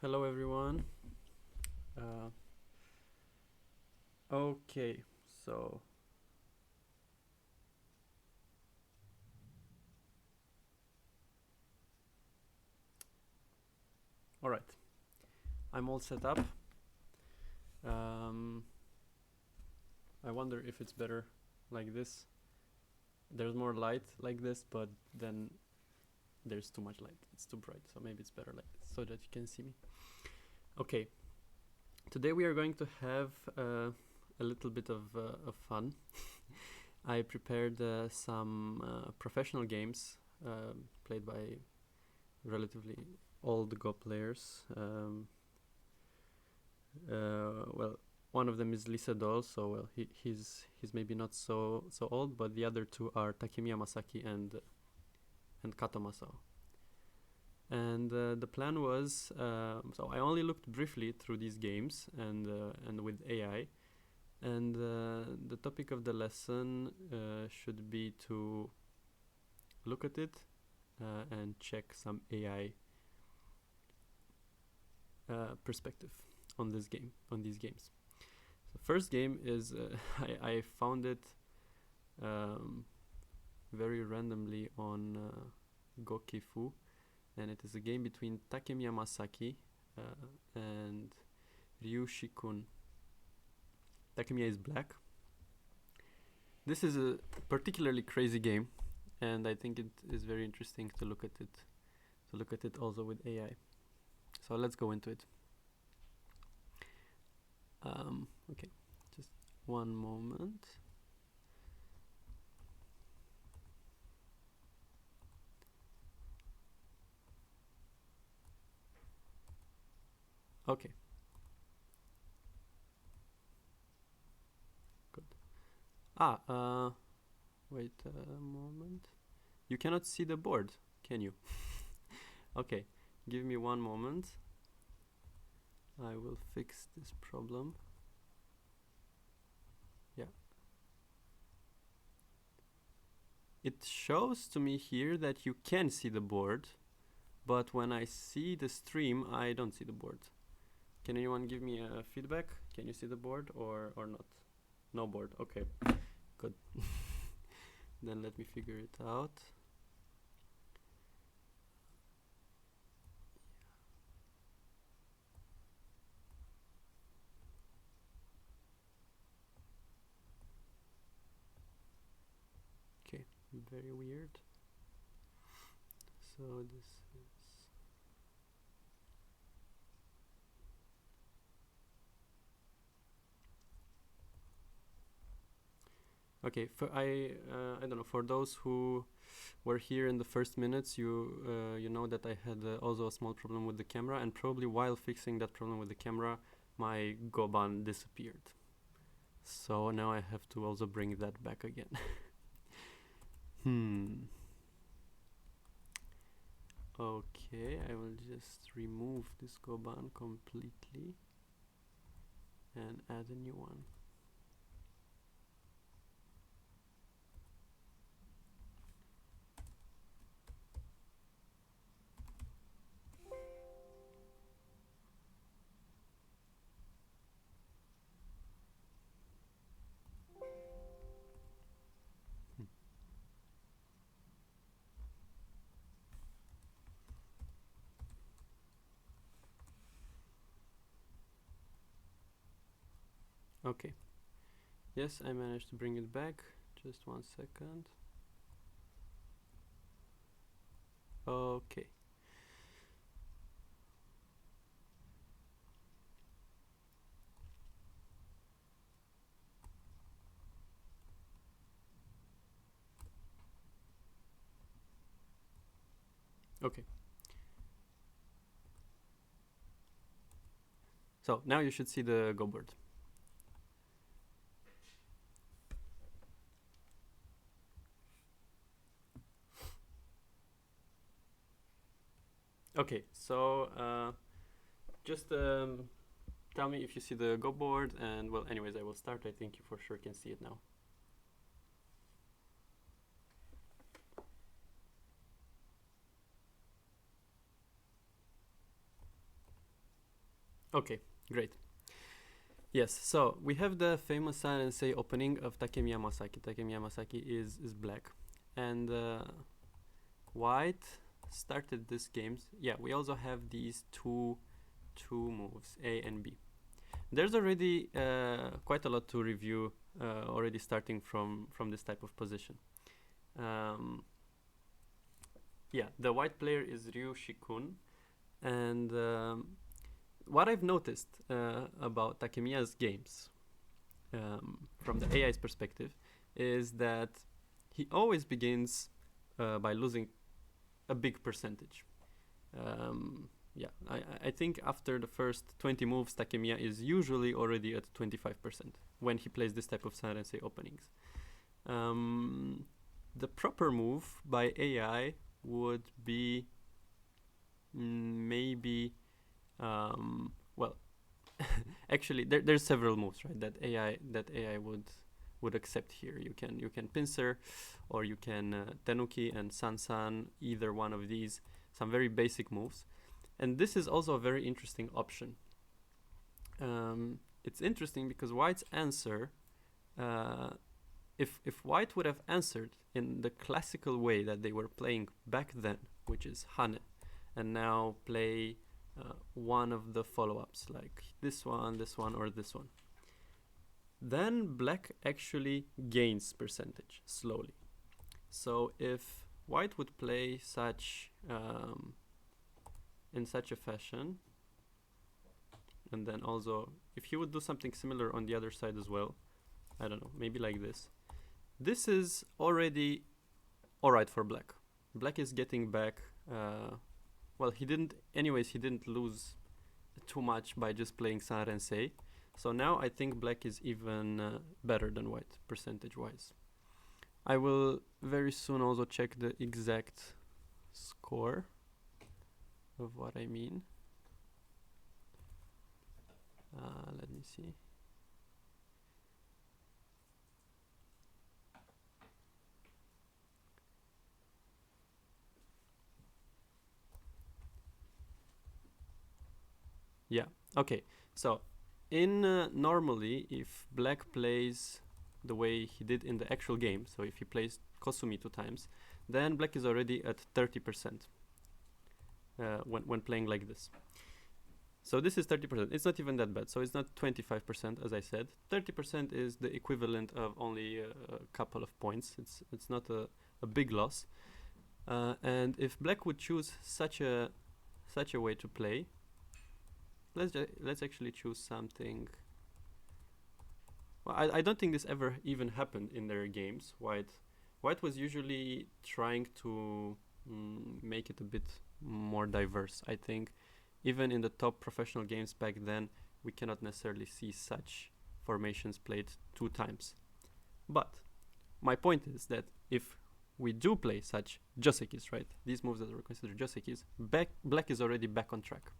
Hello everyone. Uh, okay, so all right, I'm all set up. Um, I wonder if it's better like this. There's more light like this, but then there's too much light. It's too bright, so maybe it's better like this so that you can see me. Okay, today we are going to have a little bit of fun. I prepared some professional games played by relatively old Go players. Well, one of them is Lisa Doll, so well, he's maybe not so old, but the other two are Takemiya Masaki and Kato Masao. And the plan was, so I only looked briefly through these games and with AI, and the topic of the lesson should be to look at it and check some AI perspective on these games. The first game is I found it very randomly on Gokifu, and it is a game between Takemiya Masaki and Ryushi-kun. Takemiya is black. This is a particularly crazy game, and I think it is very interesting to look at it also with AI. So let's go into it. Okay, just one moment. Okay. Good. Wait a moment. You cannot see the board, can you? Okay, give me one moment. I will fix this problem. Yeah. It shows to me here that you can see the board, but when I see the stream, I don't see the board. Can anyone give me a feedback? Can you see the board or not? No board. Okay, good. Then let me figure it out. Okay, very weird. So this is okay. For I don't know. For those who were here in the first minutes, you know that I had also a small problem with the camera, and probably while fixing that problem with the camera, my Goban disappeared. So now I have to also bring that back again. Okay, I will just remove this Goban completely and add a new one. Okay. Yes, I managed to bring it back. Just one second. Okay. Okay. So now you should see the Go board. Okay, so just tell me if you see the Go board, and well, anyways, I will start. I think you for sure can see it now. Okay, great. Yes, so we have the famous Sensei opening of Takemiya Masaki. Takemiya Masaki is black, and white started this game. Yeah, we also have these two moves, A and B. There's already quite a lot to review already starting from this type of position. Yeah, the white player is Ryu Shikun, and what I've noticed about Takemiya's games from the AI's perspective is that he always begins by losing a big percentage. Yeah, I think after the first 20 moves, Takemiya is usually already at 25% when he plays this type of Sensei openings. The proper move by AI would be maybe well, actually there's several moves, right, that AI would accept here. You can pincer, or you can tenuki and sansan, either one of these, some very basic moves. And this is also a very interesting option. It's interesting because white's answer, if white would have answered in the classical way that they were playing back then, which is Hane, and now play one of the follow-ups, like this one, or this one, then black actually gains percentage slowly. So if white would play such in such a fashion, and then also if he would do something similar on the other side as well, I don't know, maybe like this, this is already alright for black. Black is getting back well, he didn't lose too much by just playing Sanrensei. So now I think black is even better than white, percentage-wise. I will very soon also check the exact score of what I mean. Let me see. Yeah, okay. So in normally, if black plays the way he did in the actual game, so if he plays Kosumi 2 times, then black is already at 30% when playing like this. So this is 30%. It's not even that bad. So it's not 25%, as I said. 30% is the equivalent of only a couple of points. It's not a big loss. And if black would choose such a way to play, let's actually choose something. Well, I don't think this ever even happened in their games. White was usually trying to make it a bit more diverse. I think even in the top professional games back then, we cannot necessarily see such formations played 2 times. But my point is that if we do play such josekis, right, these moves that are considered josekis, black is already back on track.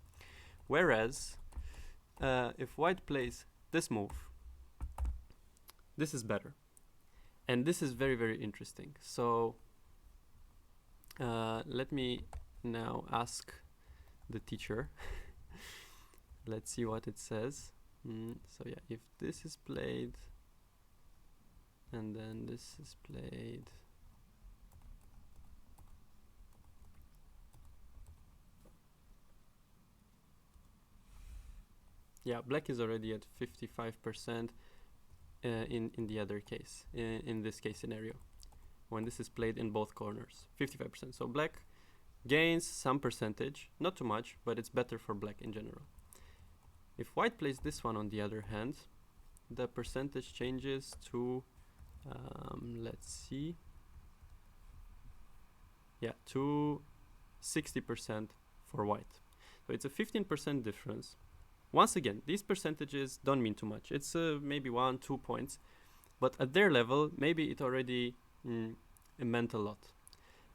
Whereas, if white plays this move, this is better. And this is very, very interesting. So, let me now ask the teacher. Let's see what it says. So yeah, if this is played, and then this is played, yeah, black is already at 55% in the other case, in this case scenario, when this is played in both corners, 55%. So black gains some percentage, not too much, but it's better for black in general. If white plays this one, on the other hand, the percentage changes to, let's see, yeah, to 60% for white. So it's a 15% difference. Once again, these percentages don't mean too much. It's maybe 1-2 points, but at their level, maybe it already meant a lot.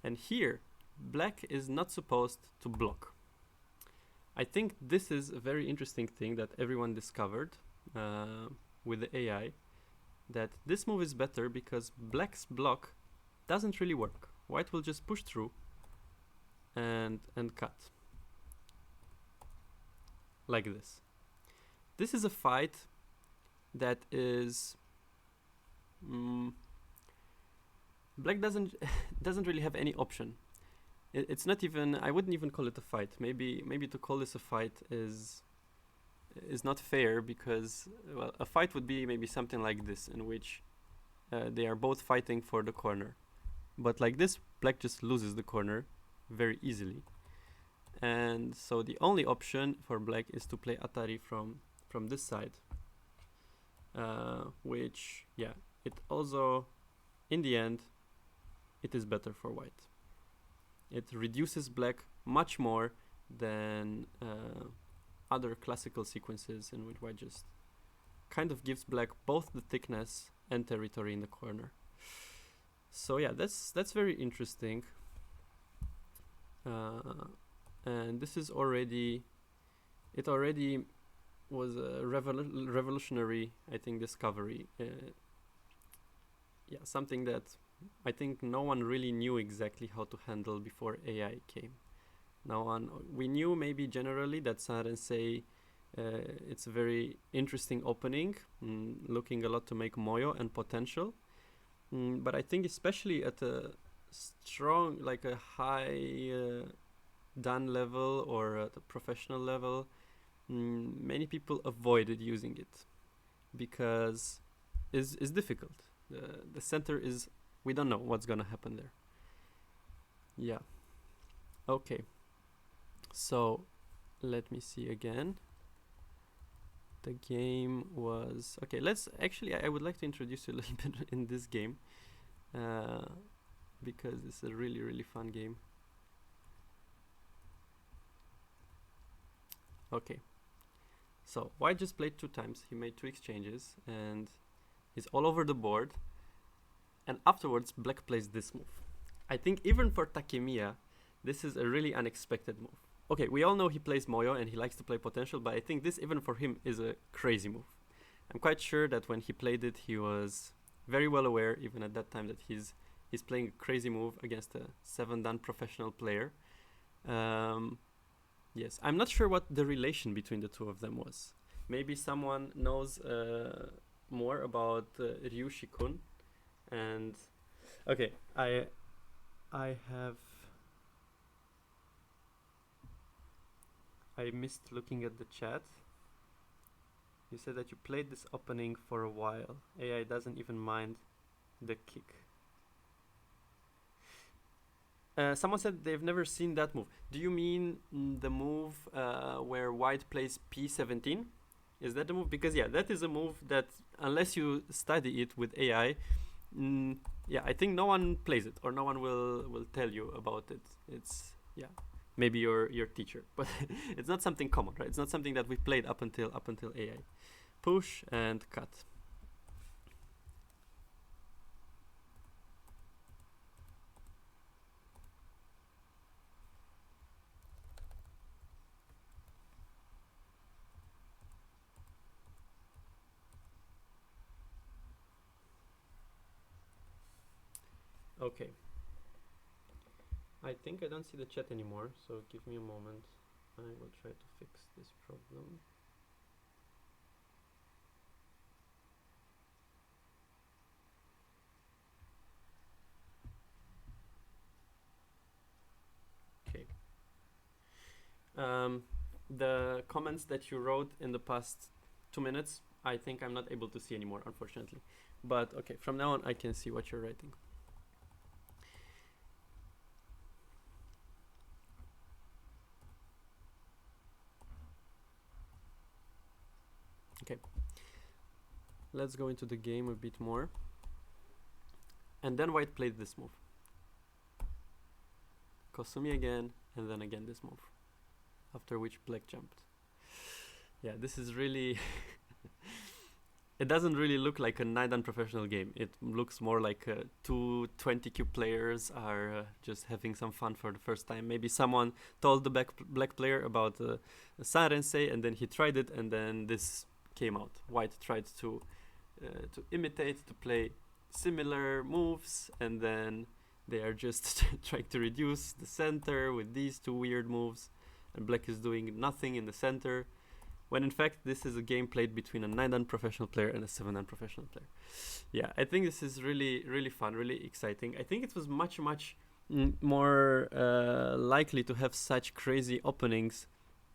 And here, black is not supposed to block. I think this is a very interesting thing that everyone discovered with the AI, that this move is better because black's block doesn't really work. White will just push through and cut. Like this. this is a fight that is black doesn't really have any option. It's not even, I wouldn't even call it a fight. Maybe to call this a fight is not fair, because well, a fight would be maybe something like this, in which they are both fighting for the corner. But like this, black just loses the corner very easily. And so the only option for black is to play Atari from this side. Which, yeah, it also, in the end, it is better for white. It reduces black much more than other classical sequences in which white just kind of gives black both the thickness and territory in the corner. So yeah, that's very interesting. And this is already was a revolutionary, I think, discovery. Yeah, something that I think no one really knew exactly how to handle before AI came. We knew maybe generally that Sarensei, it's a very interesting opening, looking a lot to make Moyo and potential. But I think especially at a strong, like a high Dan level or at a professional level, many people avoided using it because it's difficult. The center is, we don't know what's gonna happen there. Yeah. Okay. So let me see again. The game was okay. Let's actually, I would like to introduce you a little bit in this game because it's a really fun game. Okay. So white just played 2 times. He made 2 exchanges and he's all over the board. And afterwards, black plays this move. I think even for Takemiya, this is a really unexpected move. Okay, we all know he plays Moyo and he likes to play potential, but I think this even for him is a crazy move. I'm quite sure that when he played it, he was very well aware, even at that time, that he's playing a crazy move against a 7-dan professional player. Yes, I'm not sure what the relation between the two of them was. Maybe someone knows more about Ryushi-kun. And okay, I missed looking at the chat. You said that you played this opening for a while. AI doesn't even mind the kick. Someone said they've never seen that move. Do you mean the move where white plays p17? Is that the move? Because yeah, that is a move that unless you study it with AI, yeah, I think no one plays it or no one will tell you about it. It's, yeah, maybe your teacher, but it's not something common, right? It's not something that we played up until AI. Push and cut. Okay. I think I don't see the chat anymore, so give me a moment. I will try to fix this problem. Okay. The comments that you wrote in the past 2 minutes, I think I'm not able to see anymore, unfortunately. But okay, from now on I can see what you're writing. Okay, let's go into the game a bit more. And then white played this move. Kosumi again, and then again this move. After which black jumped. Yeah, this is really... It doesn't really look like a 9-dan professional game. It looks more like 2 20-cube players are just having some fun for the first time. Maybe someone told the black player about Sanrensei, and then he tried it, and then this came out. White tried to imitate, to play similar moves, and then they are just trying to reduce the center with these 2 weird moves, and black is doing nothing in the center. when in fact this is a game played between a 9-dan professional player and a 7-dan professional player. Yeah, I think this is really, really fun, really exciting. I think it was much, much more likely to have such crazy openings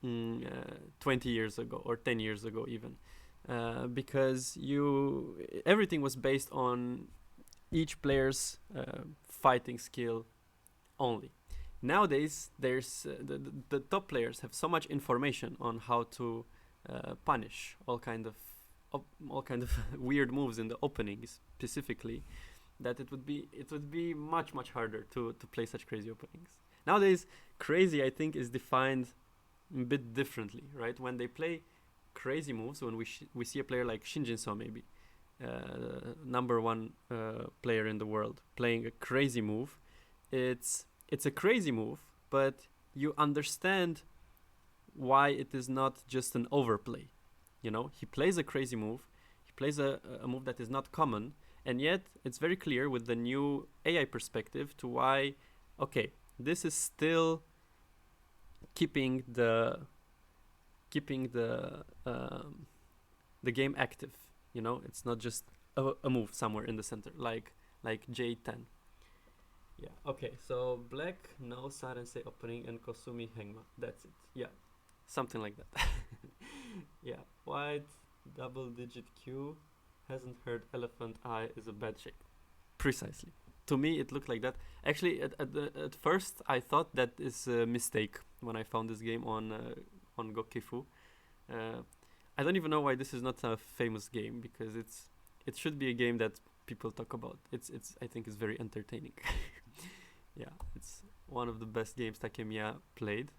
20 years ago or 10 years ago even. Because everything was based on each player's fighting skill only. Nowadays, there's the top players have so much information on how to punish all kind of weird moves in the openings specifically, that it would be much, much harder to play such crazy openings. Nowadays, crazy I think is defined a bit differently, right? When they play crazy moves, when we see a player like Shinjin-so maybe, number one player in the world, playing a crazy move, it's a crazy move, but you understand why it is not just an overplay. You know, he plays a crazy move, he plays a move that is not common, and yet it's very clear with the new AI perspective to why, okay, this is still keeping the game active. You know, it's not just a move somewhere in the center, like J10. Yeah. Okay. So black, no Sarensei opening and Kosumi Hengma. That's it. Yeah, something like that. Yeah. White, double-digit Q, hasn't heard elephant eye is a bad shape. Precisely. To me, it looked like that. Actually, at first, I thought that is a mistake when I found this game on Gokifu. I don't even know why this is not a famous game, because it should be a game that people talk about. I think it's very entertaining. Yeah, it's one of the best games Takemiya played.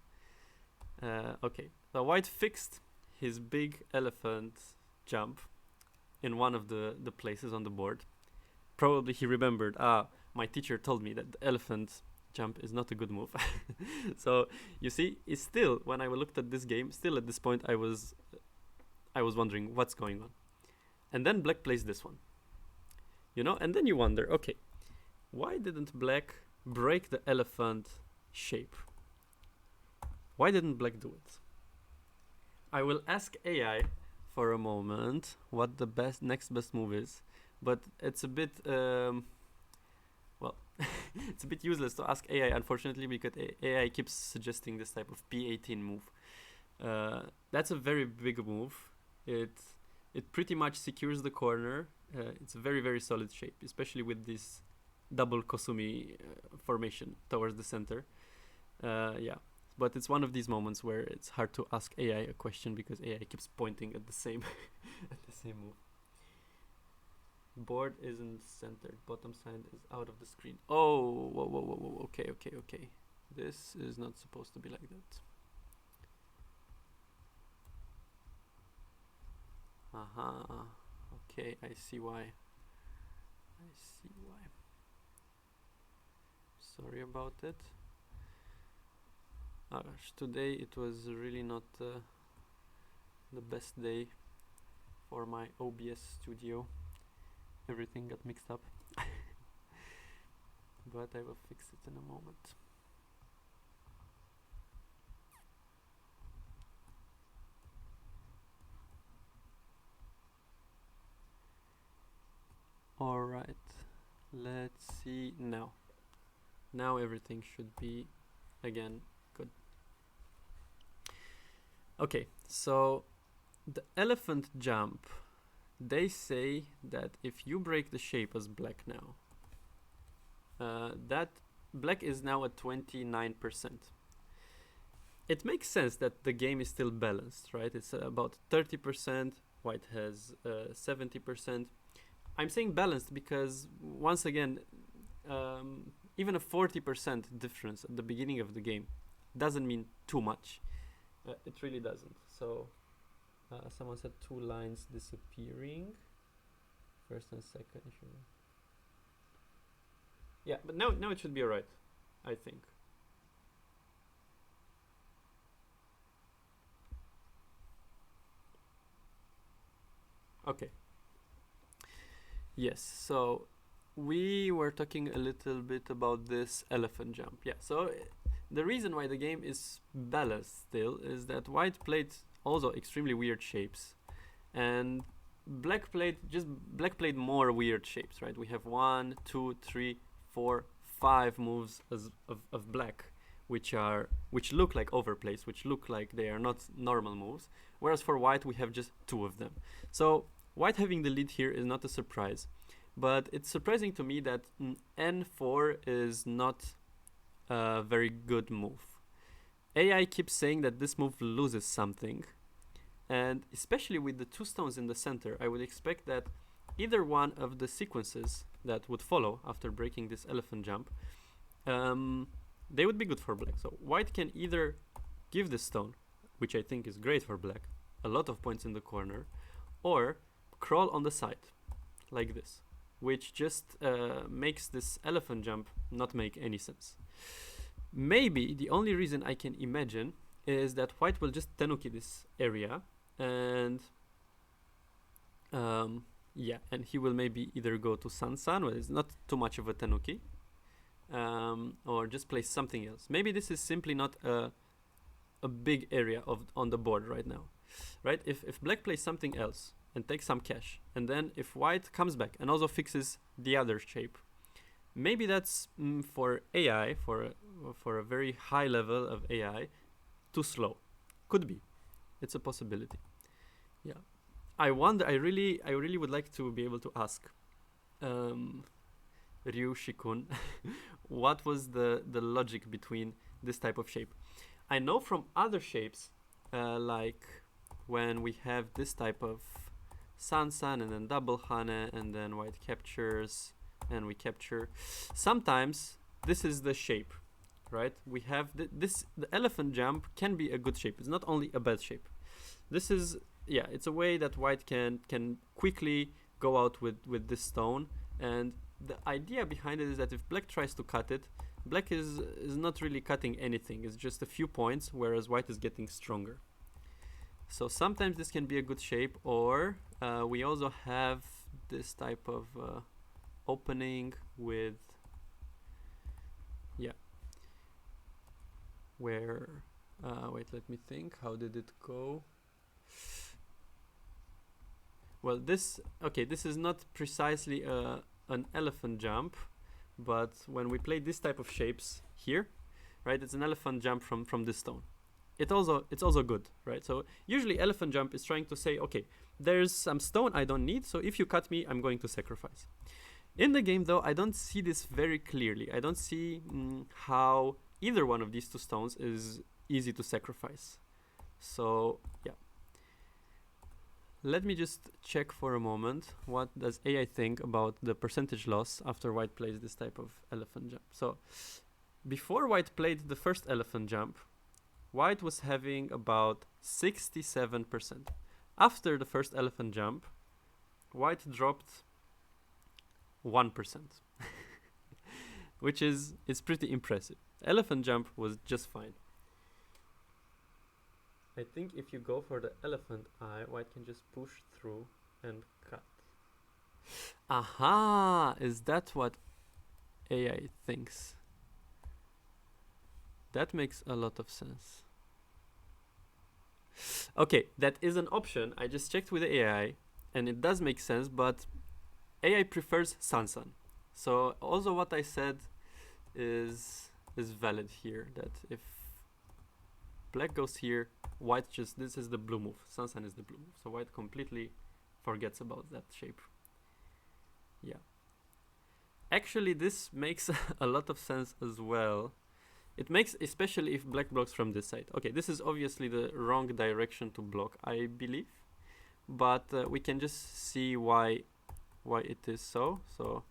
Okay, so white fixed his big elephant jump in one of the places on the board. Probably he remembered, my teacher told me that the elephant jump is not a good move. So you see, it's still, when I looked at this game, still at this point I was wondering what's going on. And then black plays this one. You know, and then you wonder, okay, why didn't black break the elephant shape? Why didn't black do it? I will ask AI for a moment what the next best move is, but it's a bit it's a bit useless to ask AI, unfortunately, because AI keeps suggesting this type of P18 move. That's a very big move. It pretty much secures the corner. It's a very, very solid shape, especially with this double Kosumi formation towards the center. Yeah, but it's one of these moments where it's hard to ask AI a question because AI keeps pointing at the same at the same move. Board isn't centered. Bottom side is out of the screen. Oh, whoa. Okay. This is not supposed to be like that. Okay, I see why. Sorry about it. Today it was really not the best day for my OBS studio. Everything got mixed up. But I will fix it in a moment. Alright, let's see now. Now everything should be again good. Okay, so the elephant jump, they say that if you break the shape as black now, that black is now at 29%. It makes sense that the game is still balanced, right? It's about 30%, white has 70%. I'm saying balanced because, once again, even a 40% difference at the beginning of the game doesn't mean too much. It really doesn't. So, someone said 2 lines disappearing. First and second. Yeah, but now it should be alright, I think. Okay. Yes, so we were talking a little bit about this elephant jump. Yeah, so the reason why the game is balanced still is that white played also extremely weird shapes, and black played more weird shapes, right? We have 1, 2, 3, 4, 5 moves of black, which look like overplays, which look like they are not normal moves, whereas for white we have just 2 of them. So white having the lead here is not a surprise, but it's surprising to me that n4 is not a very good move. AI keeps saying that this move loses something, and especially with the 2 stones in the center, I would expect that either one of the sequences that would follow after breaking this elephant jump, they would be good for black. So white can either give this stone, which I think is great for black, a lot of points in the corner, or crawl on the side, like this, which just makes this elephant jump not make any sense. Maybe the only reason I can imagine is that white will just tenuki this area, and yeah, and he will maybe either go to Sansan, where it's not too much of a tenuki, or just play something else. Maybe this is simply not a big area on the board right now, right? If black plays something else and takes some cash, and then if white comes back and also fixes the other shape, maybe that's for AI, for a very high level of AI, too slow. Could be. It's a possibility. Yeah. I wonder, I really would like to be able to ask Ryu Shikun what was the logic between this type of shape. I know from other shapes, like when we have this type of Sansan and then double Hane and then white captures and we capture, sometimes this is the shape, right? We have the elephant jump can be a good shape. It's not only a bad shape. This is, yeah, it's a way that white can quickly go out with this stone, and the idea behind it is that if black tries to cut it, black is not really cutting anything. It's just a few points, whereas white is getting stronger. So sometimes this can be a good shape, or we also have this type of opening with, yeah, where, wait, let me think, how did it go? Well, this is not precisely an elephant jump, but when we play this type of shapes here, right, it's an elephant jump from this stone. It's also good, right? So usually elephant jump is trying to say, okay, there's some stone I don't need, so if you cut me, I'm going to sacrifice. In the game, though, I don't see this very clearly. I don't see how either one of these 2 stones is easy to sacrifice. So, yeah. Let me just check for a moment. What does AI think about the percentage loss after white plays this type of elephant jump? So, before white played the first elephant jump, white was having about 67%. After the first elephant jump, white dropped 1%, which is pretty impressive. Elephant jump was just fine. I think if you go for the elephant eye, white can just push through and cut. Aha! Is that what AI thinks? That makes a lot of sense. Okay, that is an option. I just checked with the AI, and it does make sense, but AI prefers Sansan. So also what I said is valid here, that if black goes here, white just, this is the blue move. Sansan is the blue move. So white completely forgets about that shape. Yeah. Actually, this makes a lot of sense as well. It makes, especially if black blocks from this side. Okay, this is obviously the wrong direction to block, I believe. But we can just see why it is so. So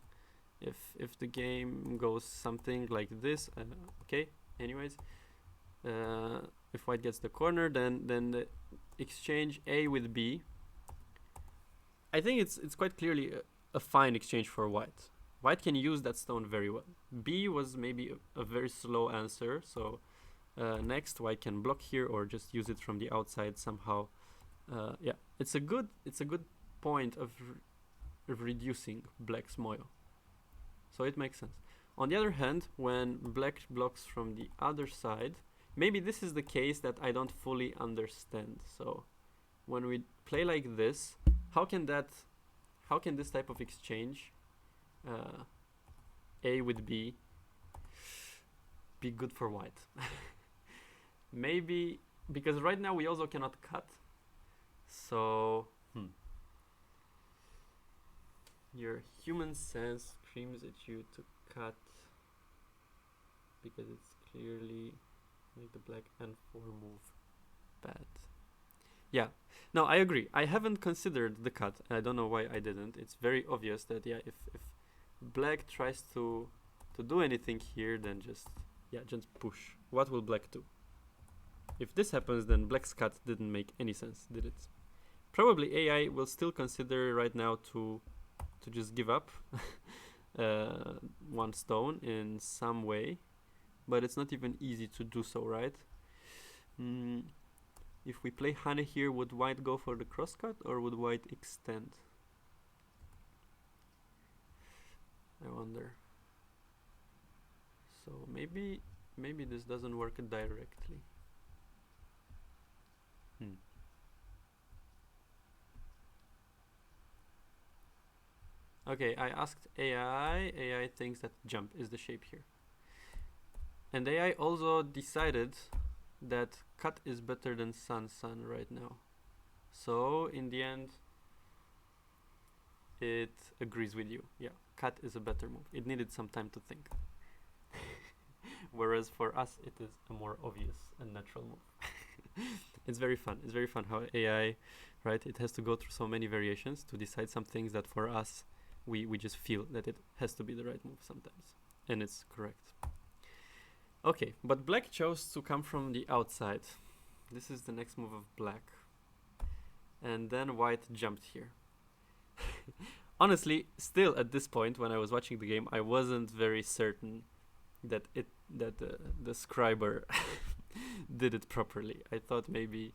if the game goes something like this, okay, anyways, if white gets the corner, then the exchange A with B, I think it's quite clearly a fine exchange for white. White can use that stone very well. B was maybe a very slow answer, so next white can block here or just use it from the outside somehow. Yeah, it's a good point of reducing black's moyo. So it makes sense. On the other hand, when black blocks from the other side, maybe this is the case that I don't fully understand. So when we play like this, how can this type of exchange, A with B, be good for white? Maybe because right now we also cannot cut. So your human sense screams at you to cut because it's clearly make the black n4 move bad. Yeah, no, I agree. I haven't considered the cut. I don't know why I didn't. It's very obvious that if black tries to do anything here, then just push. What will black do? If this happens, then black's cut didn't make any sense, did it? Probably AI will still consider right now to just give up one stone in some way, but it's not even easy to do so, right? If we play honey here, would white go for the crosscut or would white extend? I wonder. So maybe this doesn't work directly. Okay, I asked AI. AI thinks that jump is the shape here. And AI also decided that cut is better than sun right now. So in the end, it agrees with you. Yeah, cut is a better move. It needed some time to think. Whereas for us, it is a more obvious and natural move. It's very fun. It's very fun how AI, right? It has to go through so many variations to decide some things that for us, we just feel that it has to be the right move sometimes. And it's correct. Okay, but black chose to come from the outside. This is the next move of black. And then white jumped here. Honestly, still at this point, when I was watching the game, I wasn't very certain that the scriber did it properly. I thought maybe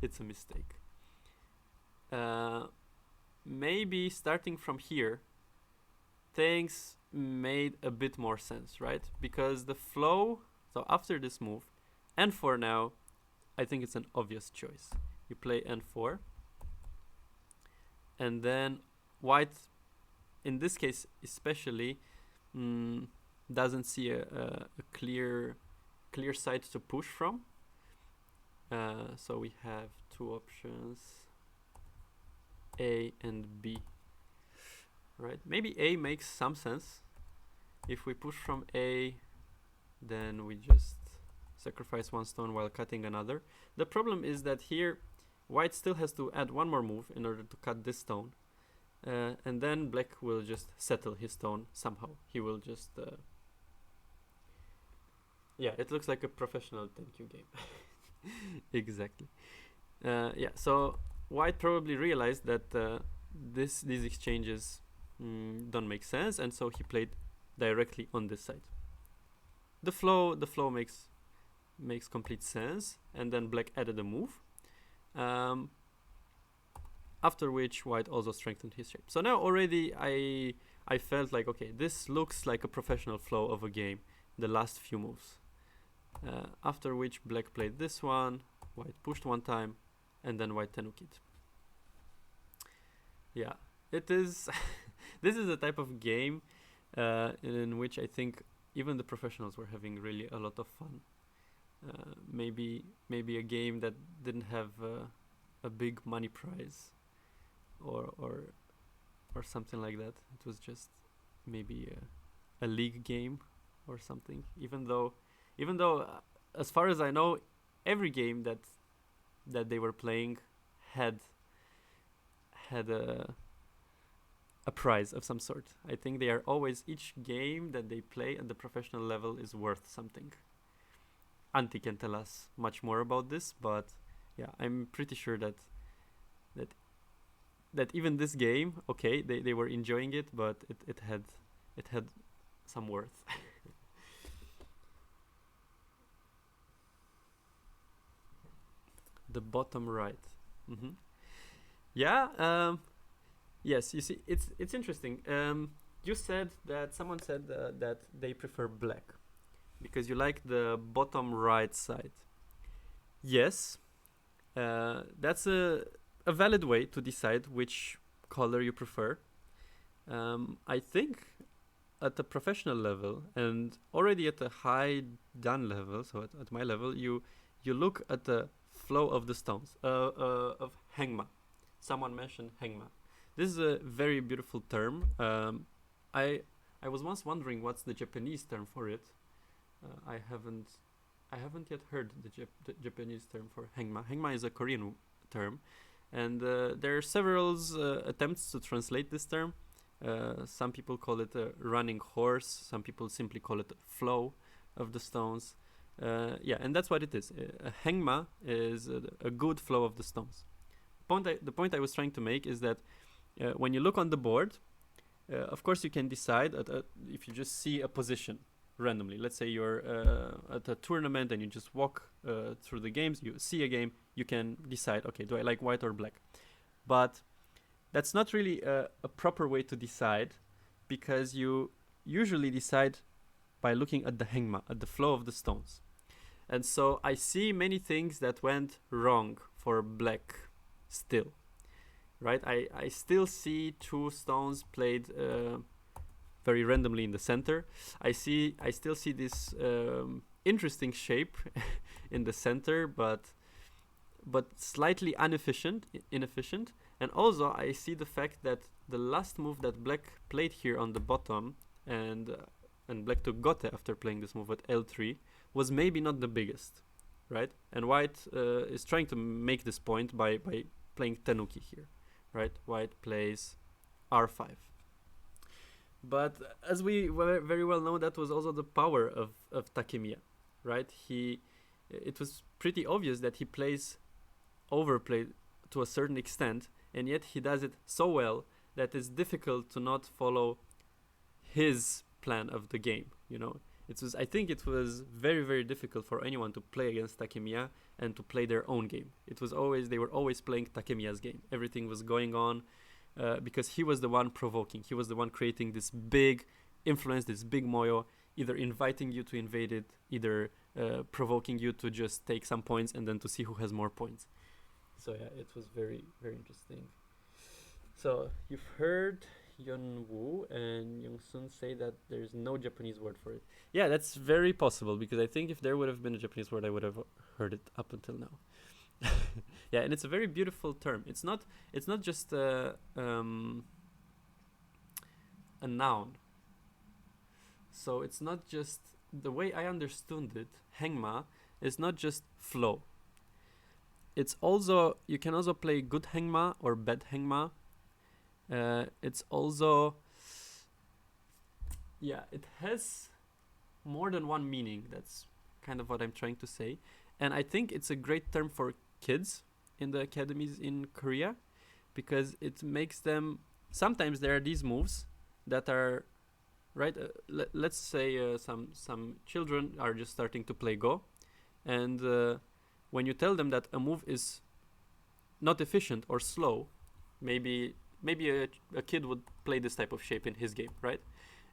it's a mistake. Maybe starting from here, things made a bit more sense, right? Because the flow, so after this move, n4 now, I think it's an obvious choice. You play n4, and then white, in this case especially, doesn't see a clear side to push from. So we have two options, A and B. Right? Maybe A makes some sense. If we push from A, then we just sacrifice one stone while cutting another. The problem is that here, white still has to add one more move in order to cut this stone. And then black will just settle his stone somehow. He will just... yeah, it looks like a professional thank you game. Exactly. Yeah, so white probably realized that these exchanges don't make sense, and so he played directly on this side. The flow makes complete sense, and then black added a move. After which white also strengthened his shape. So now already I felt like, okay, this looks like a professional flow of a game, the last few moves. After which black played this one, white pushed one time, and then white tenukid. Yeah, it is. This is a type of game in which I think even the professionals were having really a lot of fun. Maybe a game that didn't have a big money prize or something like that. It was just maybe a league game or something. Even though as far as I know, every game that they were playing had a prize of some sort. I think they are always, each game that they play at the professional level is worth something. Antti can tell us much more about this, but yeah, I'm pretty sure that even this game, okay, they were enjoying it, but it had some worth. The bottom right. Yeah. Yes, you see, it's interesting. you said that someone said that they prefer black because you like the bottom right side. Yes, that's a valid way to decide which color you prefer. I think at the professional level and already at the high done level, so at my level, you look at the flow of the stones of hengma. Someone mentioned hengma. This is a very beautiful term. I I was once wondering what's the Japanese term for it. I haven't yet heard the Japanese term for hengma. Hengma is a Korean term, and there are several attempts to translate this term. Some people call it a running horse. Some people simply call it flow of the stones. Yeah, and that's what it is. A hengma is a good flow of the stones. The point I was trying to make is that when you look on the board, of course you can decide if you just see a position randomly. Let's say you're at a tournament and you just walk through the games, you see a game, you can decide, okay, do I like white or black? But that's not really a proper way to decide, because you usually decide by looking at the hengma, at the flow of the stones. And so I see many things that went wrong for black still, right? I still see two stones played very randomly in the center. I still see this interesting shape in the center, but slightly inefficient. And also I see the fact that the last move that black played here on the bottom, and black took gote after playing this move at L3, was maybe not the biggest, right? And white is trying to make this point by playing tenuki here, right? White plays R5. But as we very well know, that was also the power of Takemiya, right? It was pretty obvious that he plays overplay to a certain extent, and yet he does it so well that it's difficult to not follow his plan of the game, you know? I think it was very, very difficult for anyone to play against Takemiya and to play their own game. They were always playing Takemiya's game. Everything was going on because he was the one provoking. He was the one creating this big influence, this big moyo, either inviting you to invade it, either provoking you to just take some points and then to see who has more points. So yeah, it was very, very interesting. So you've heard Yeonwoo and Youngsun say that there's no Japanese word for it. Yeah, that's very possible, because I think if there would have been a Japanese word, I would have heard it up until now. Yeah, and it's a very beautiful term. It's not just a noun. So it's not just, the way I understood it, hengma is not just flow. It's also, you can also play good hengma or bad hengma. It's also, yeah, it has more than one meaning. That's kind of what I'm trying to say. And I think it's a great term for kids in the academies in Korea, because it makes them, sometimes there are these moves that are, right, let's say some children are just starting to play Go, and when you tell them that a move is not efficient or slow, maybe a kid would play this type of shape in his game, right?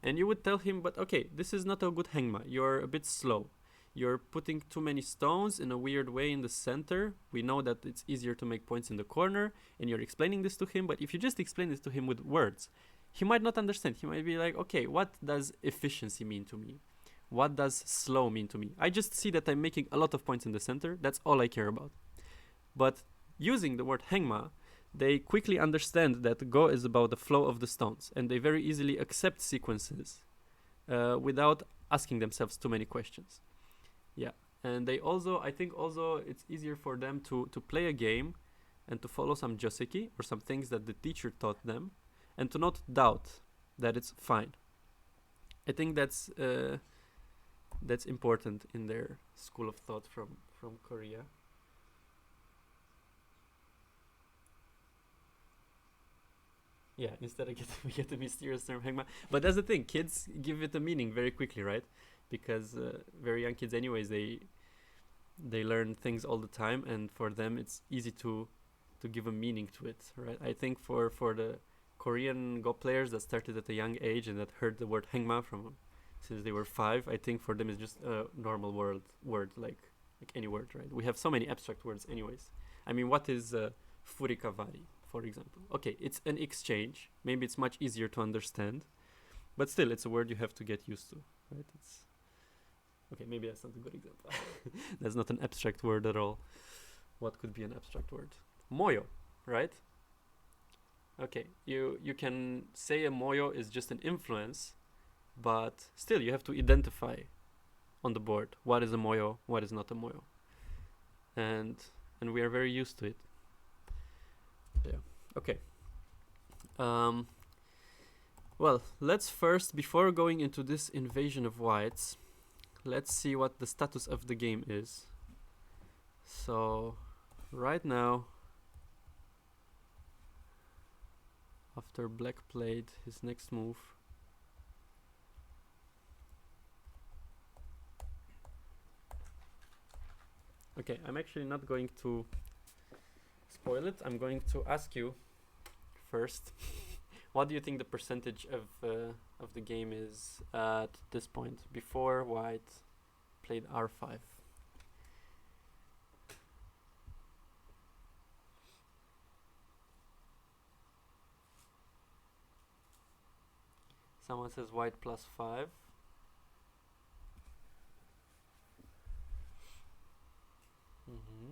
And you would tell him, but okay, this is not a good hengma, you're a bit slow. You're putting too many stones in a weird way in the center. We know that it's easier to make points in the corner, and you're explaining this to him, but if you just explain this to him with words, he might not understand. He might be like, okay, what does efficiency mean to me? What does slow mean to me? I just see that I'm making a lot of points in the center. That's all I care about. But using the word hengma, they quickly understand that Go is about the flow of the stones, and they very easily accept sequences without asking themselves too many questions. Yeah, and they also, I think also it's easier for them to play a game and to follow some joseki or some things that the teacher taught them, and to not doubt that it's fine. I think that's important in their school of thought from Korea. Yeah, instead we get the mysterious term hengma. But that's the thing, kids give it a meaning very quickly, right? Because very young kids anyways, they learn things all the time, and for them it's easy to give a meaning to it, right? I think for the Korean Go players that started at a young age and that heard the word hangma from since they were 5, I think for them it's just a normal word like any word, right? We have so many abstract words anyways. I mean, what is furikavari, for example? Okay, it's an exchange. Maybe it's much easier to understand, but still, it's a word you have to get used to, right? It's okay. Maybe that's not a good example. That's not an abstract word at all. What could be an abstract word? Moyo, right? Okay, you can say a moyo is just an influence, but still you have to identify on the board what is a moyo, what is not a moyo, and we are very used to it. Yeah. Okay. Well, let's first, before going into this invasion of whites, let's see what the status of the game is. So, right now, after black played his next move, okay, I'm actually not going to spoil it. I'm going to ask you first, what do you think the percentage of the game is at this point, before white played r5? Someone says white +5. Mm-hmm.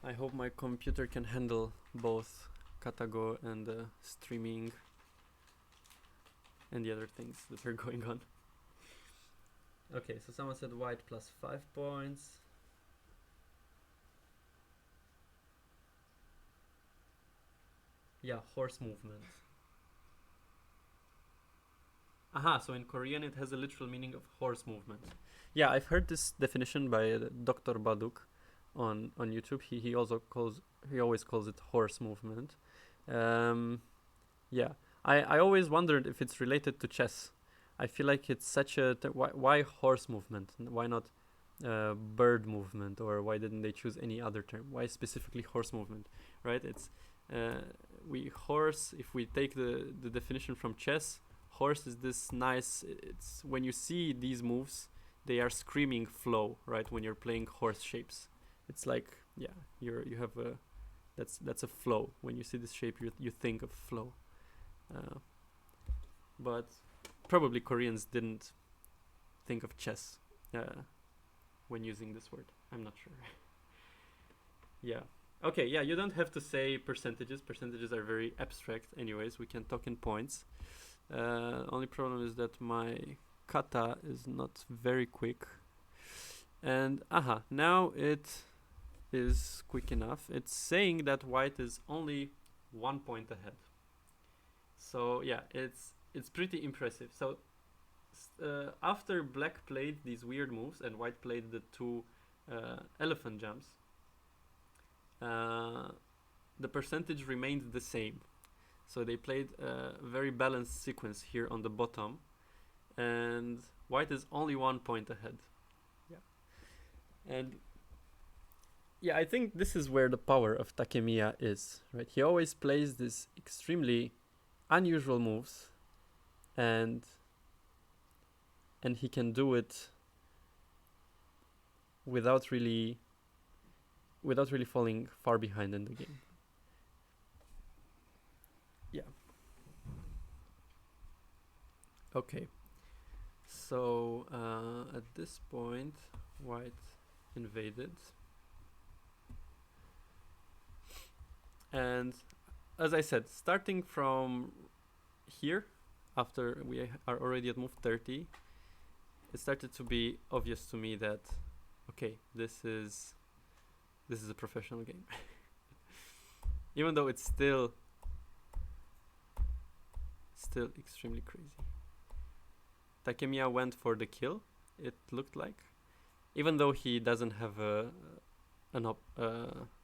I hope my computer can handle both Katago and streaming and the other things that are going on. Okay, so someone said white +5 points. Yeah, horse movement. Aha, so in Korean it has a literal meaning of horse movement. Yeah, I've heard this definition by Dr. Baduk on YouTube. He always calls it horse movement. Yeah, I always wondered if it's related to chess. I feel like it's such a why horse movement? Why not bird movement? Or why didn't they choose any other term? Why specifically horse movement? Right? It's horse. If we take the definition from chess, horse is this nice. It's when you see these moves, they are screaming flow. Right? When you're playing horse shapes, it's like you have a that's a flow. When you see this shape, you think of flow. But probably Koreans didn't think of chess when using this word. I'm not sure. Yeah. Okay, yeah, you don't have to say percentages. Percentages are very abstract anyways. We can talk in points. Only problem is that my kata is not very quick. And now it is quick enough. It's saying that white is only 1 point ahead. So yeah, it's pretty impressive. So after black played these weird moves and white played the two elephant jumps, the percentage remained the same. So they played a very balanced sequence here on the bottom, and white is only 1 point ahead. Yeah. And yeah, I think this is where the power of Takemiya is, right? He always plays these extremely unusual moves, and he can do it without really falling far behind in the game. Yeah. Okay. So at this point, white invaded. And as I said, starting from here, after we are already at move 30, it started to be obvious to me that, okay, this is a professional game. Even though it's still extremely crazy. Takemiya went for the kill, it looked like. Even though he doesn't have an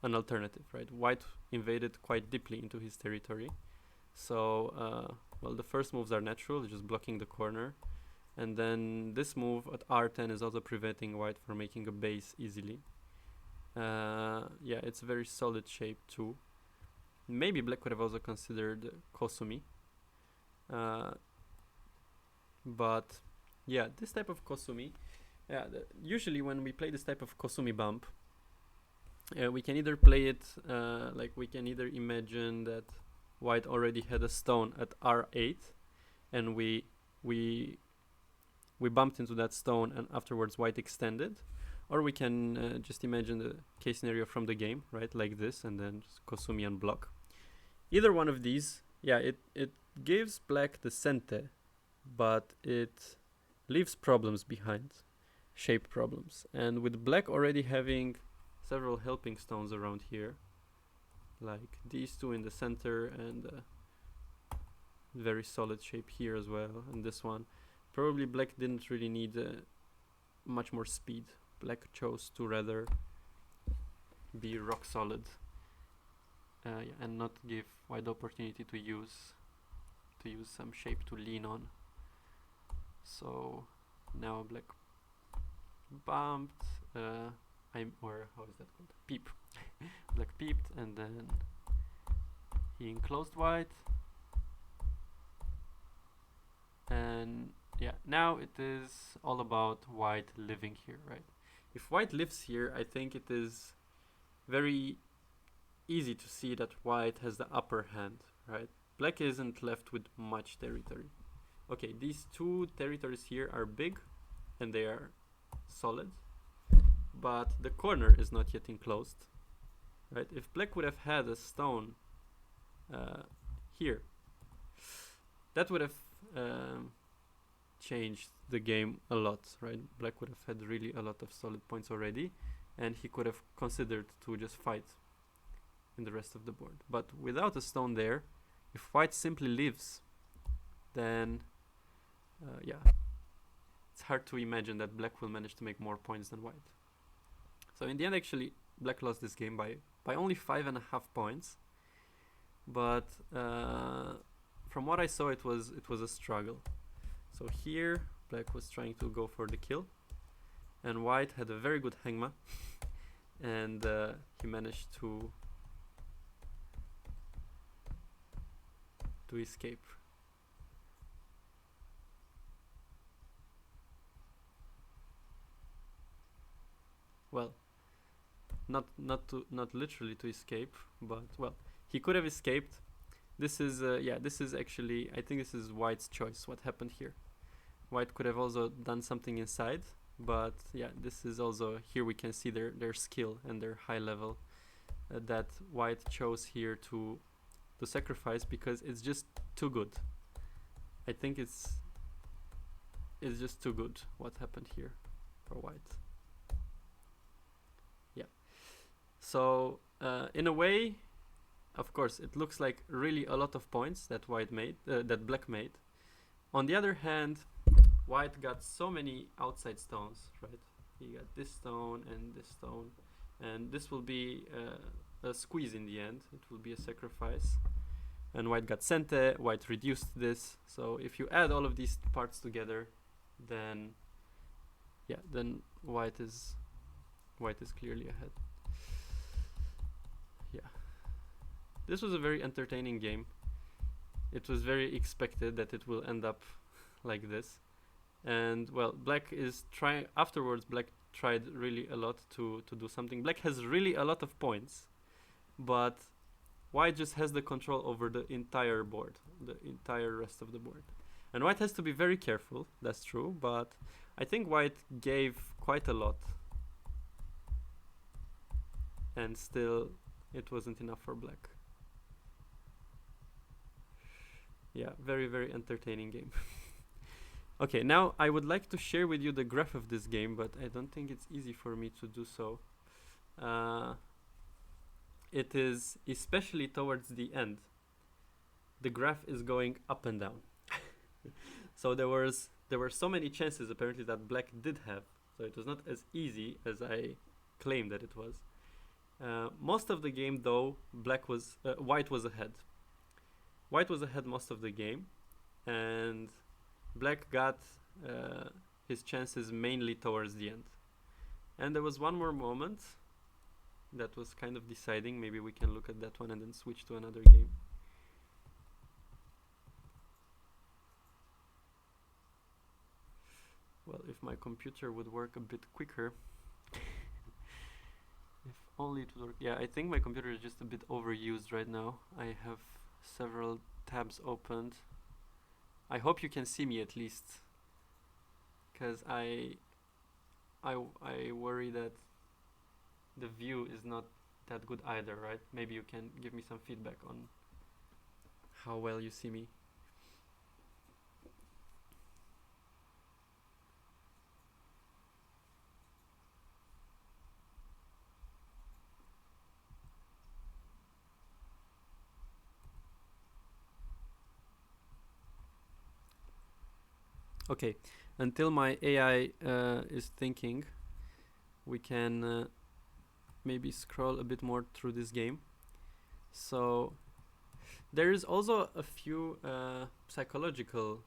alternative, right? White invaded quite deeply into his territory, so well, the first moves are natural, just blocking the corner, and then this move at R10 is also preventing white from making a base easily. Yeah, it's a very solid shape too. Maybe black could have also considered Kosumi, but yeah, this type of Kosumi, usually when we play this type of Kosumi bump, we can either play it like we can either imagine that white already had a stone at R8 and we bumped into that stone and afterwards white extended, or we can just imagine the case scenario from the game, right, like this, and then just Kosumi and block. Either one of these, yeah, it gives black the sente, but it leaves problems behind, shape problems. And with black already having several helping stones around here, like these two in the center and very solid shape here as well, and this one, probably black didn't really need much more speed. Black chose to rather be rock solid and not give white the opportunity to use some shape to lean on. So now black bumped, or how is that called? Peep. Black peeped, and then he enclosed white. And yeah, now it is all about white living here, right? If white lives here, I think it is very easy to see that white has the upper hand, right? Black isn't left with much territory. Okay, these two territories here are big and they are solid, but the corner is not yet enclosed, right? If black would have had a stone here, that would have changed the game a lot, right? Black would have had really a lot of solid points already, and he could have considered to just fight in the rest of the board. But without a stone there, if white simply lives, then yeah, it's hard to imagine that black will manage to make more points than white. So in the end, actually, black lost this game by only 5.5 points. But from what I saw, it was a struggle. So here, black was trying to go for the kill, and white had a very good hangma, and he managed to escape. Well, not literally to escape, but well, he could have escaped. This is this is actually, I think this is white's choice. What happened here? White could have also done something inside, but yeah, this is also, here we can see their skill and their high level that white chose here to sacrifice, because it's just too good. I think it's just too good what happened here for white. Yeah. So in a way, of course, it looks like really a lot of points that white made, that black made. On the other hand, white got so many outside stones, right? He got this stone and this stone, and this will be a squeeze in the end. It will be a sacrifice. And white got sente, white reduced this. So if you add all of these parts together, then yeah, then white is clearly ahead. Yeah. This was a very entertaining game. It was very expected that it will end up like this. And well, black is trying, afterwards black tried really a lot to do something. Black has really a lot of points, but white just has the control over the entire board, the entire rest of the board. And white has to be very careful, that's true, but I think white gave quite a lot. And still, it wasn't enough for black. Yeah, very, very entertaining game. Okay, now I would like to share with you the graph of this game, but I don't think it's easy for me to do so. It is, especially towards the end, the graph is going up and down. So there were so many chances apparently that black did have, so it was not as easy as I claimed that it was. Most of the game, though, white was ahead. White was ahead most of the game, and black got his chances mainly towards the end. And there was one more moment that was kind of deciding. Maybe we can look at that one and then switch to another game. Well, if my computer would work a bit quicker. If only it would work. Yeah, I think my computer is just a bit overused right now. I have several tabs opened. I hope you can see me at least, because I worry that the view is not that good either, right? Maybe you can give me some feedback on how well you see me. Okay, until my AI is thinking, we can maybe scroll a bit more through this game. So there is also a few psychological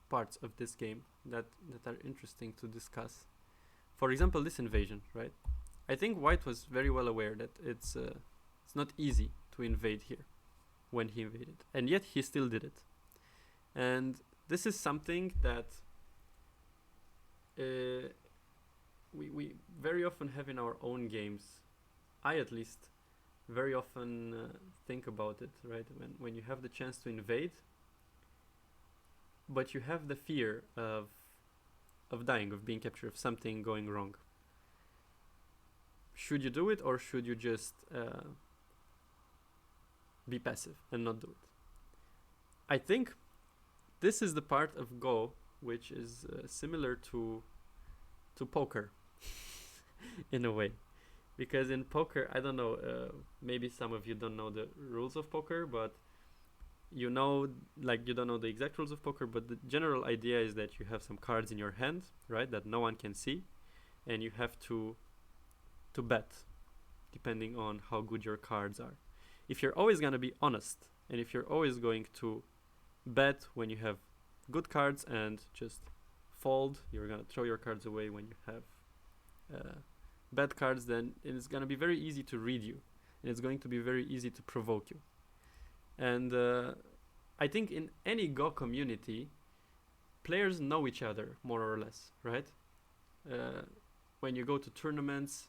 parts of this game that are interesting to discuss. For example, this invasion, right? I think White was very well aware that it's not easy to invade here when he invaded, and yet he still did it. And this is something that we very often have in our own games. I at least very often think about it, right? When you have the chance to invade, but you have the fear of dying, of being captured, of something going wrong. Should you do it, or should you just be passive and not do it? I think this is the part of Go which is similar to poker in a way, because in poker, I don't know, maybe some of you don't know the rules of poker, but you know, like, you don't know the exact rules of poker, but the general idea is that you have some cards in your hand, right, that no one can see, and you have to bet depending on how good your cards are. If you're always going to be honest, and if you're always going to bet when you have good cards and just fold, you're going to throw your cards away when you have bad cards, then it's going to be very easy to read you, and it's going to be very easy to provoke you. And I think in any Go community, players know each other more or less, right? When you go to tournaments,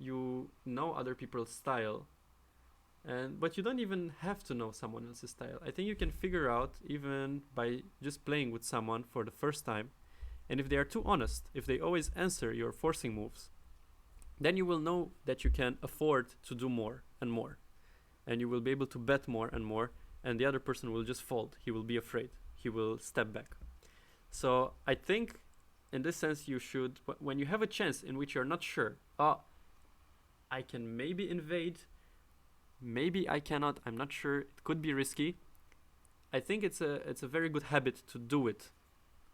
you know other people's style, but you don't even have to know someone else's style. I think you can figure out even by just playing with someone for the first time, and if they are too honest, if they always answer your forcing moves, then you will know that you can afford to do more and more, and you will be able to bet more and more, and the other person will just fold. He will be afraid. He will step back. So I think in this sense, you should, when you have a chance in which you're not sure, I can maybe invade, maybe I cannot, I'm not sure, it could be risky, I think it's a very good habit to do it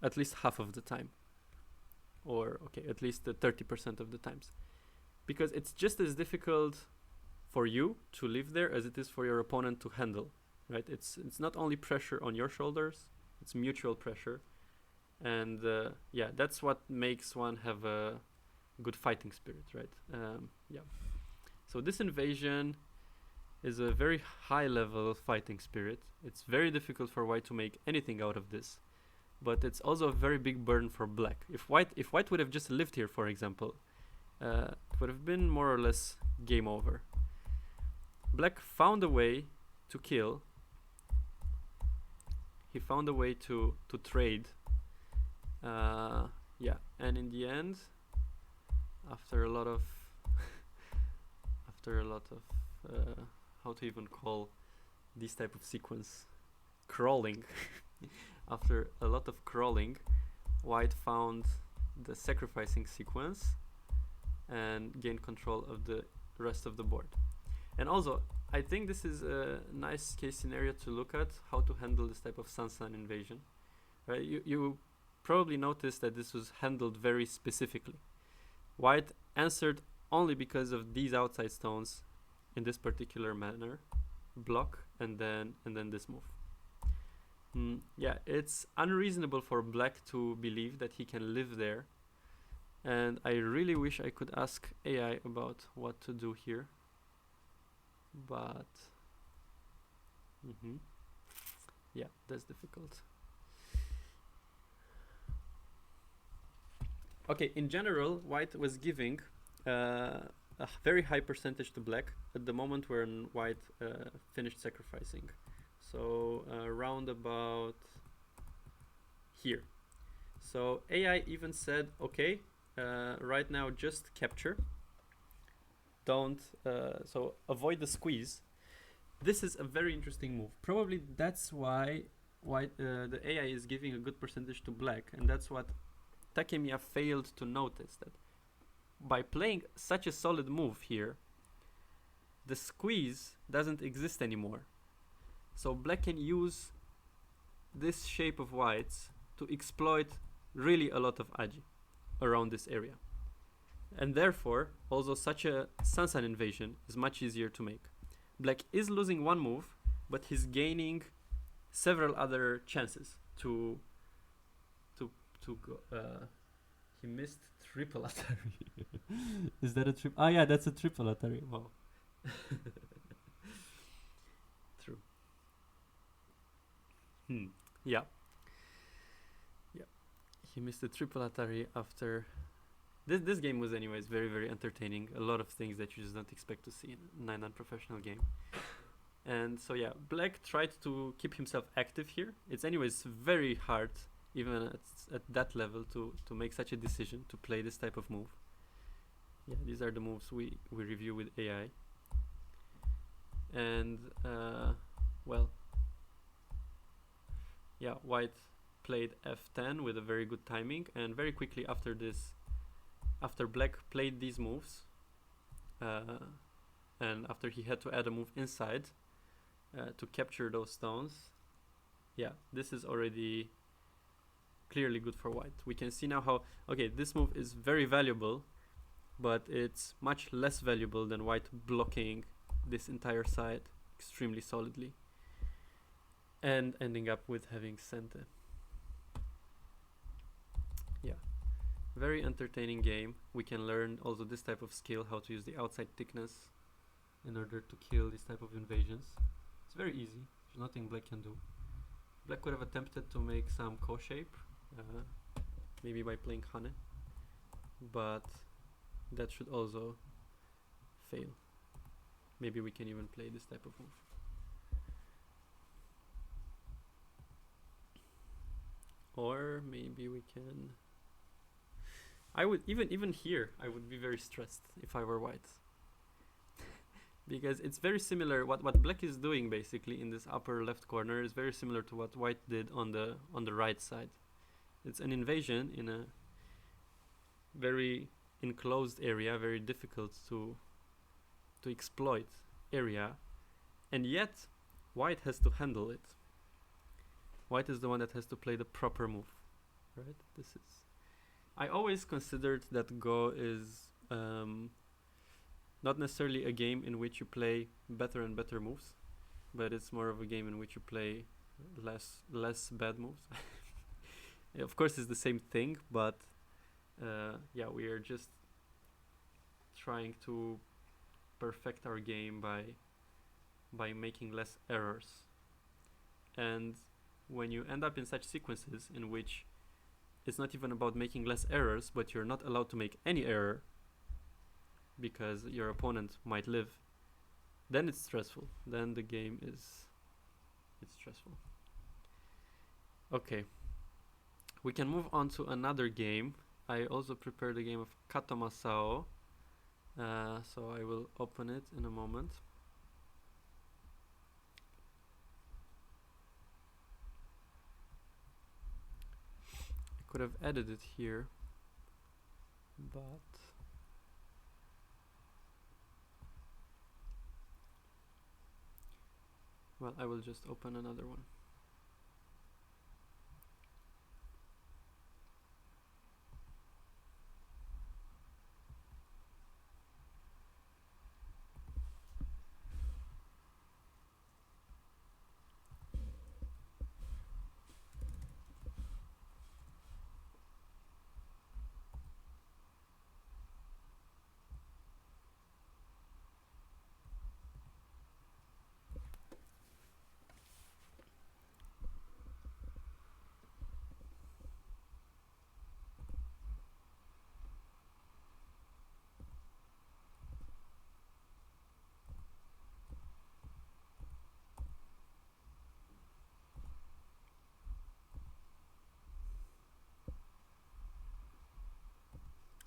at least half of the time, or at least 30% of the times, because it's just as difficult for you to live there as it is for your opponent to handle, right? It's not only pressure on your shoulders, it's mutual pressure, and that's what makes one have a good fighting spirit, right? So this invasion is a very high level fighting spirit. It's very difficult for White to make anything out of this, but it's also a very big burden for Black. If White would have just lived here, for example, it would have been more or less game over. Black found a way to kill. He found a way to trade. And in the end, after a lot of how to even call this type of sequence, crawling. After a lot of crawling, White found the sacrificing sequence and gained control of the rest of the board. And also, I think this is a nice case scenario to look at how to handle this type of Sun invasion. Right? You probably noticed that this was handled very specifically. White answered only because of these outside stones in this particular manner, block, and then this move. Yeah, it's unreasonable for black to believe that he can live there, and I really wish I could ask AI about what to do here, but yeah, that's difficult. Okay, in general, white was giving a very high percentage to black at the moment when white finished sacrificing. So round about here. So AI even said, okay, right now just capture. Don't, so avoid the squeeze. This is a very interesting move. Probably that's why the AI is giving a good percentage to black, and that's what Takemiya failed to notice, that by playing such a solid move here, the squeeze doesn't exist anymore. So black can use this shape of whites to exploit really a lot of aji around this area. And therefore, also such a Sansan invasion is much easier to make. Black is losing one move, but he's gaining several other chances to go. He missed triple Atari. Is that a triple? Ah, yeah, that's a triple Atari. Wow. True. Yeah. Yeah. He missed a triple Atari after. This game was, anyways, very, very entertaining. A lot of things that you just don't expect to see in a non-professional game. And so, yeah, black tried to keep himself active here. It's, anyways, very hard, even at that level, to make such a decision, to play this type of move. Yeah, these are the moves we review with AI. And, well, yeah, white played f10 with a very good timing, and very quickly after this, after black played these moves, and after he had to add a move inside to capture those stones, yeah, this is already clearly good for white. We can see now how, okay, this move is very valuable, but it's much less valuable than white blocking this entire side extremely solidly and ending up with having Sente. Yeah, very entertaining game. We can learn also this type of skill, how to use the outside thickness in order to kill this type of invasions. It's very easy. There's nothing black can do. Black could have attempted to make some co-shape, maybe by playing Hane, but that should also fail. Maybe we can even play this type of move. Or maybe we can... I would, even here, I would be very stressed if I were white. Because it's very similar, what black is doing basically in this upper left corner is very similar to what white did on the right side. It's an invasion in a very enclosed area, very difficult to exploit area, and yet white has to handle it. White is the one that has to play the proper move, right? This is... I always considered that Go is not necessarily a game in which you play better and better moves, but it's more of a game in which you play less bad moves. Of course, it's the same thing, but yeah, we are just trying to perfect our game by making less errors. And when you end up in such sequences in which it's not even about making less errors, but you're not allowed to make any error because your opponent might live, then it's stressful. Then the game is... it's stressful. Okay. We can move on to another game. I also prepared a game of Kato Masao. So I will open it in a moment. I could have added it here, but well, I will just open another one.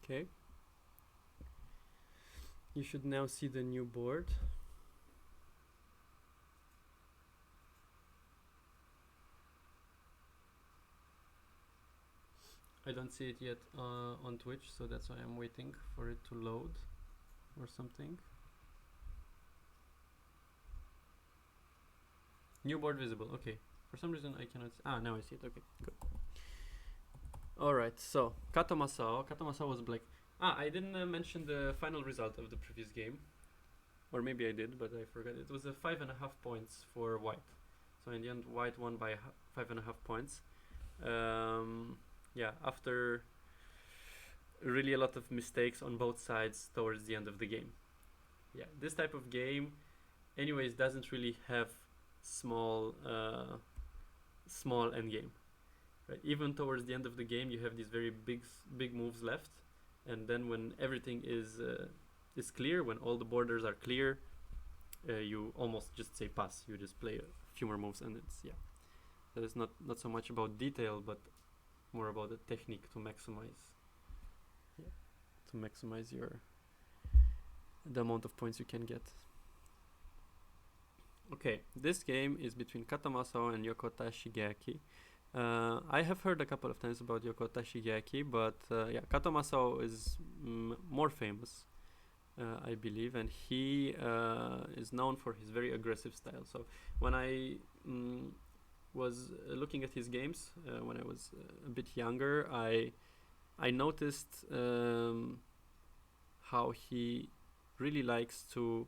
Okay. You should now see the new board. I don't see it yet on Twitch, so that's why I'm waiting for it to load or something. New board visible. Okay. For some reason I cannot. Now I see it. Okay, good. Alright, so Kato Masao. Kato Masao was black. I didn't mention the final result of the previous game. Or maybe I did, but I forgot. It was a 5.5 points for white. So in the end, white won by 5.5 points. Yeah, after really a lot of mistakes on both sides towards the end of the game. Yeah, this type of game, anyways, doesn't really have small end game. Right? Even towards the end of the game, you have these very big moves left, and then when everything is clear, when all the borders are clear, you almost just say pass. You just play a few more moves, and it's that is not so much about detail, but more about the technique to maximize the amount of points you can get. Okay, this game is between Kato Masao and Yokota Shigeaki. I have heard a couple of times about Yokota Shigeaki, but Kato Masao is more famous, I believe, and he is known for his very aggressive style. So when I was looking at his games when I was a bit younger, I noticed how he really liked to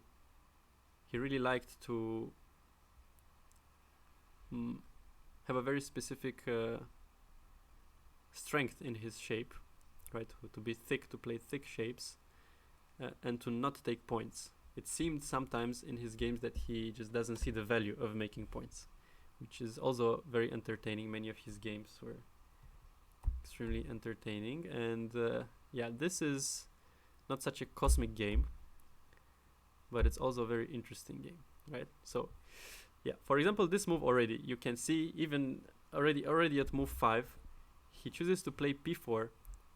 have a very specific strength in his shape, right? To be thick, to play thick shapes, and to not take points. It seemed sometimes in his games that he just doesn't see the value of making points, which is also very entertaining. Many of his games were extremely entertaining, and this is not such a cosmic game, but it's also a very interesting game, right? So for example, this move already, you can see even already at move 5, he chooses to play p4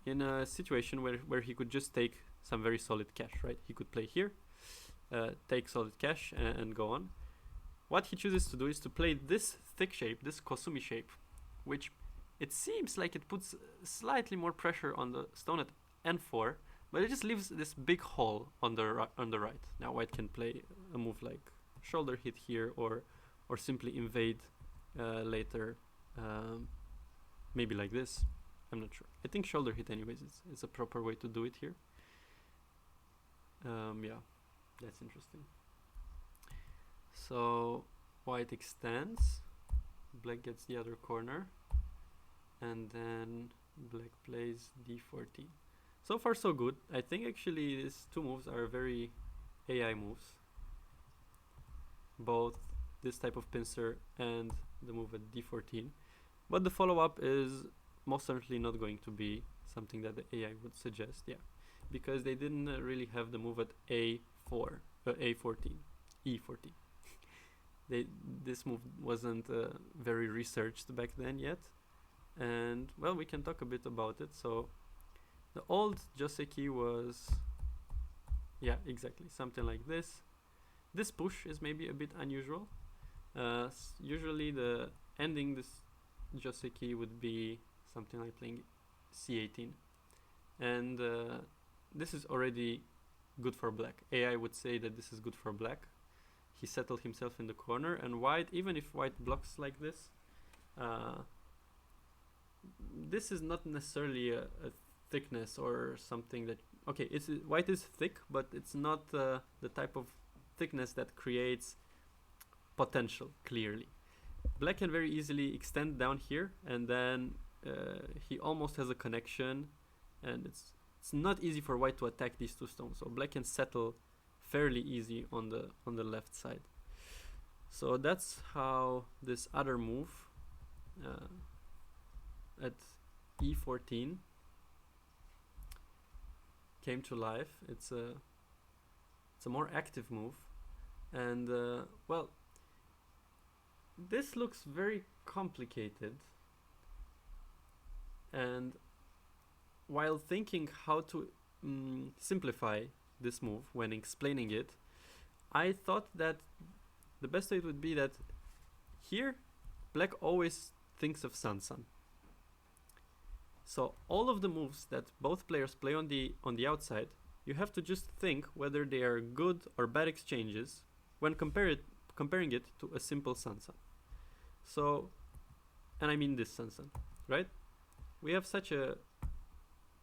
in a situation where he could just take some very solid cash, right? He could play here, take solid cash and go on. What he chooses to do is to play this thick shape, this Kosumi shape, which it seems like it puts slightly more pressure on the stone at n4, but it just leaves this big hole on the right. Now white can play a move like shoulder hit here, or simply invade later, maybe like this. I'm not sure. I think shoulder hit anyways is a proper way to do it here. That's interesting. So white extends, black gets the other corner, and then black plays d14. So far so good. I think actually these two moves are very AI moves. Both this type of pincer and the move at d14. But the follow-up is most certainly not going to be something that the AI would suggest, because they didn't really have the move at a4, a14, e14. This move wasn't very researched back then yet, and well, we can talk a bit about it. So the old Joseki was exactly something like this. This push is maybe a bit unusual. Usually the ending this Joseki would be something like playing c18, and this is already good for black. AI would say that this is good for black. He settled himself in the corner, and white, even if white blocks like this, this is not necessarily a thickness or something that white is thick, but it's not the type of thickness that creates potential clearly. Black can very easily extend down here, and then he almost has a connection, and it's not easy for white to attack these two stones. So black can settle fairly easy on the left side. So that's how this other move at e14 came to life. It's a more active move, and well, this looks very complicated, and while thinking how to simplify this move when explaining it, I thought that the best way would be that here black always thinks of Sansan. So all of the moves that both players play on the outside, you have to just think whether they are good or bad exchanges when comparing it to a simple Sansan. So, and I mean this Sansan, right? We have such a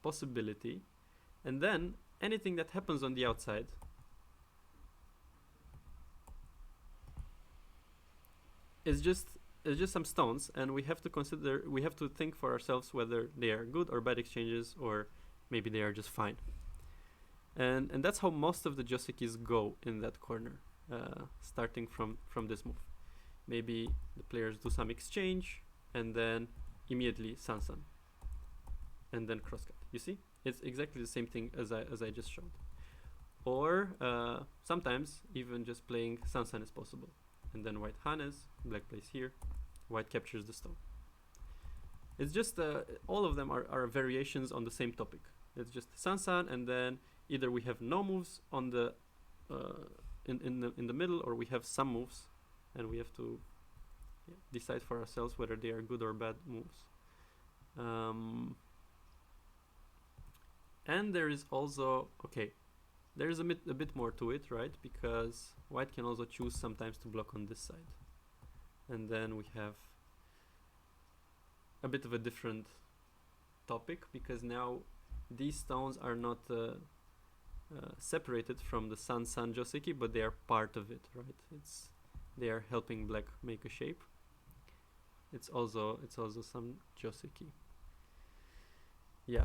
possibility, and then anything that happens on the outside is just some stones, and we have to think for ourselves whether they are good or bad exchanges, or maybe they are just fine. And that's how most of the Josekis go in that corner, starting from this move. Maybe the players do some exchange, and then immediately Sansan, and then crosscut. You see, it's exactly the same thing as I just showed. Or sometimes even just playing Sansan is possible, and then white Hanes, black plays here, white captures the stone. It's just all of them are variations on the same topic. It's just Sansan, and then either we have no moves on the in the middle, or we have some moves, and we have to decide for ourselves whether they are good or bad moves. And there is also, there is a bit more to it, right? Because white can also choose sometimes to block on this side. And then we have a bit of a different topic, because now these stones are not separated from the Sansan Joseki, but they are part of it, right? They are helping black make a shape. It's also some Joseki. Yeah.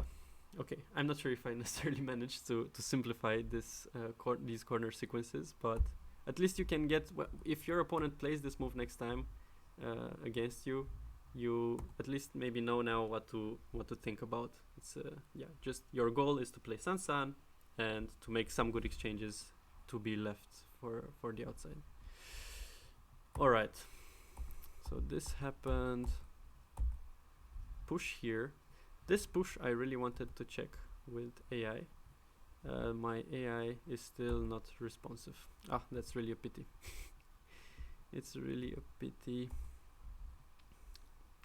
Okay, I'm not sure if I necessarily managed to simplify this these corner sequences, but at least you can get, if your opponent plays this move next time against you, you at least maybe know now what to think about. It's just your goal is to play Sansan and to make some good exchanges to be left for the outside. All right, so this happened. Push here. This push I really wanted to check with AI. My AI is still not responsive. That's really a pity. It's really a pity.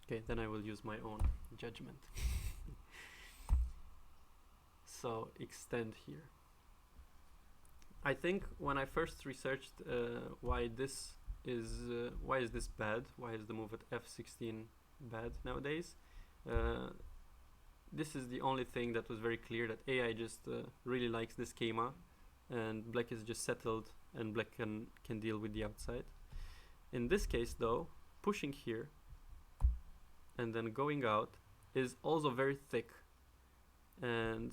Okay, then I will use my own judgment. So extend here. I think when I first researched why is this bad, why is the move at f16 bad nowadays, this is the only thing that was very clear, that AI just really likes this schema, and black is just settled, and black can deal with the outside. In this case though, pushing here and then going out is also very thick, and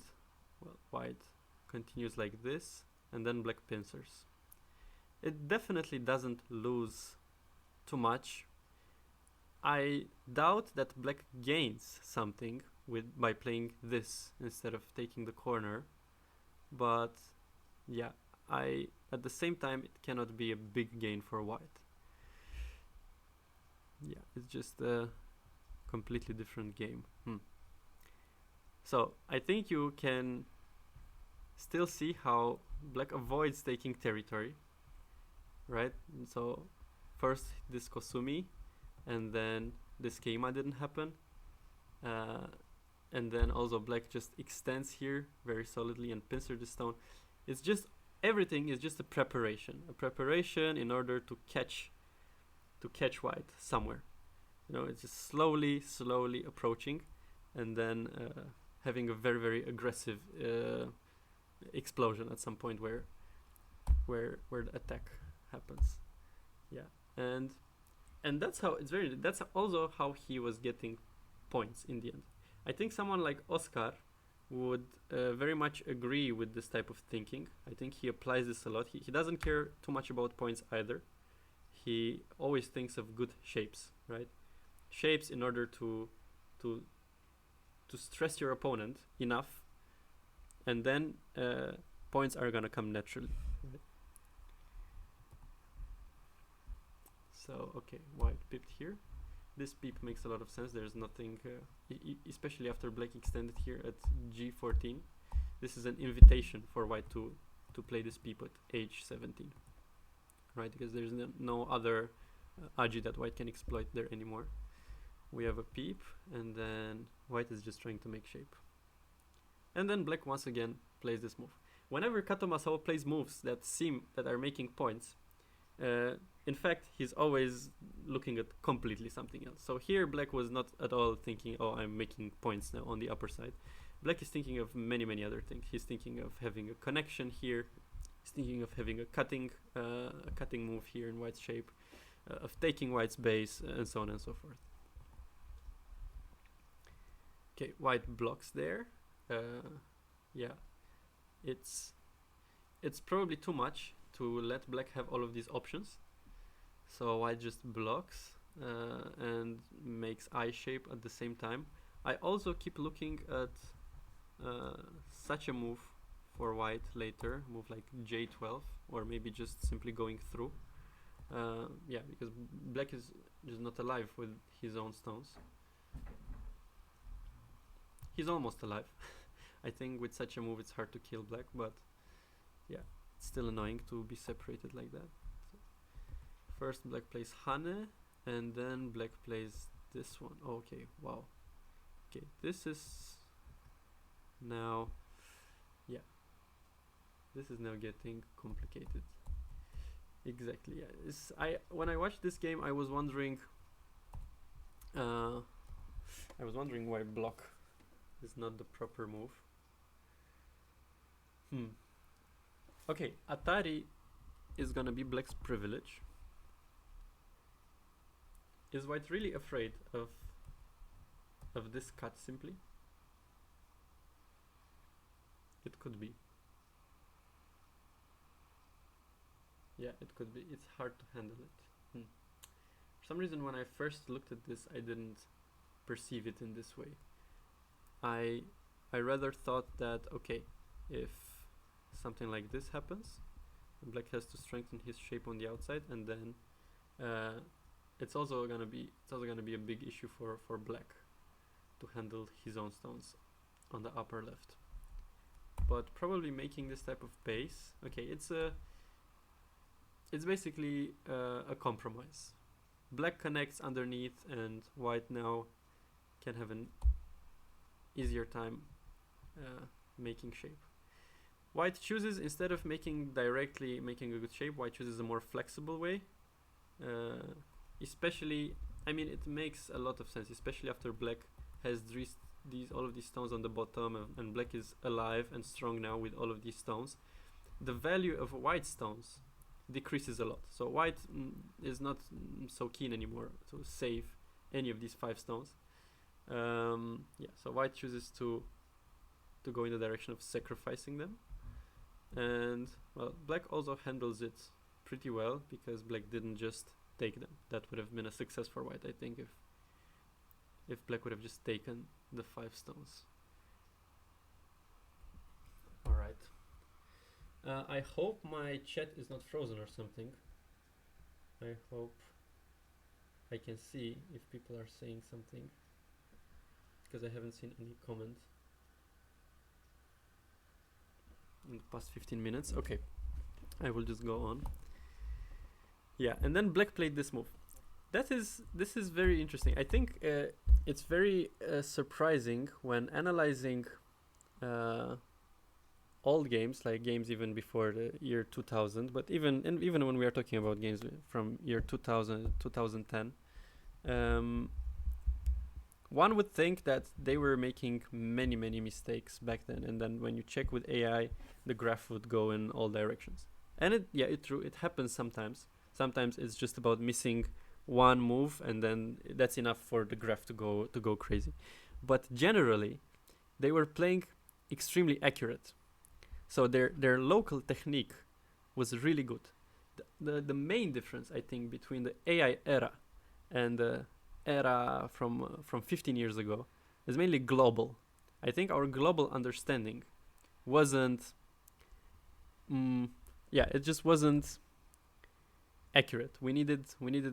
white continues like this, and then black pincers. It definitely doesn't lose too much. I doubt that black gains something by playing this instead of taking the corner, but yeah, at the same time it cannot be a big gain for white. Yeah, it's just a completely different game. So I think you can still see how black avoids taking territory, right? So first this Kosumi, and then this schema didn't happen, and then also black just extends here very solidly and pincer the stone. It's just, everything is just a preparation in order to catch white somewhere. It's just slowly approaching, and then having a very, very aggressive explosion at some point where the attack happens. Yeah, and that's how that's also how he was getting points in the end. I think someone like Oscar would very much agree with this type of thinking. I think he applies this a lot. He doesn't care too much about points either. He always thinks of good shapes, right? Shapes in order to stress your opponent enough, and then points are gonna come naturally. Right? So okay, white pipped here. this peep makes a lot of sense. There's nothing, especially after black extended here at g14. This is an invitation for white to play this peep at age 17, right? Because there's no other agi that white can exploit there anymore. We have a peep, and then white is just trying to make shape. And then black once again plays this move. Whenever Kato Masao plays moves that are making points, in fact, he's always looking at completely something else. So here, black was not at all thinking, oh, I'm making points now on the upper side. Black is thinking of many, many other things. He's thinking of having a connection here. He's thinking of having a cutting move here in white's shape, of taking white's base, and so on and so forth. Okay, white blocks there. Yeah, it's probably too much to let black have all of these options. So white just blocks and makes I shape at the same time. I also keep looking at such a move for white later, move like J12, or maybe just simply going through. Yeah, because black is just not alive with his own stones. He's almost alive. I think with such a move it's hard to kill black, but yeah, it's still annoying to be separated like that. So first black plays Hane, and then black plays this one. Oh, okay, wow. Okay, this is now, yeah, this is now getting complicated. Exactly, yeah. When I watched this game, I was wondering why block is not the proper move. Okay, Atari is gonna be black's privilege. Is white really afraid of this cut simply? It could be. Yeah, it could be. It's hard to handle it. For some reason, when I first looked at this, I didn't perceive it in this way. I rather thought that, okay, if something like this happens, black has to strengthen his shape on the outside, and then it's also gonna be a big issue for black to handle his own stones on the upper left. But probably making this type of base, okay, it's basically a compromise. Black connects underneath, and white now can have an easier time making shape. White chooses, instead of directly making a good shape, white chooses a more flexible way. Especially, I mean, it makes a lot of sense, especially after black has all of these stones on the bottom, and black is alive and strong now with all of these stones. The value of white stones decreases a lot. So white is not so keen anymore to save any of these 5 stones. Yeah, so white chooses to go in the direction of sacrificing them, and well, black also handles it pretty well because black didn't just take them. That would have been a success for white, I think, if black would have just taken the 5 stones. All right. I hope my chat is not frozen or something. I hope I can see if people are saying something, because I haven't seen any comment in the past 15 minutes. Okay, I will just go on. Yeah, and then black played this move. This is very interesting. I think it's very surprising when analyzing old games, like games even before the year 2000, but even when we are talking about games from year 2000, 2010, one would think that they were making many mistakes back then, and then when you check with AI, the graph would go in all directions. And it happens sometimes. Sometimes it's just about missing one move, and then that's enough for the graph to go crazy. But generally, they were playing extremely accurate. So their local technique was really good. The main difference, I think, between the AI era and the era from 15 years ago is mainly global. I think our global understanding wasn't it just wasn't accurate. We needed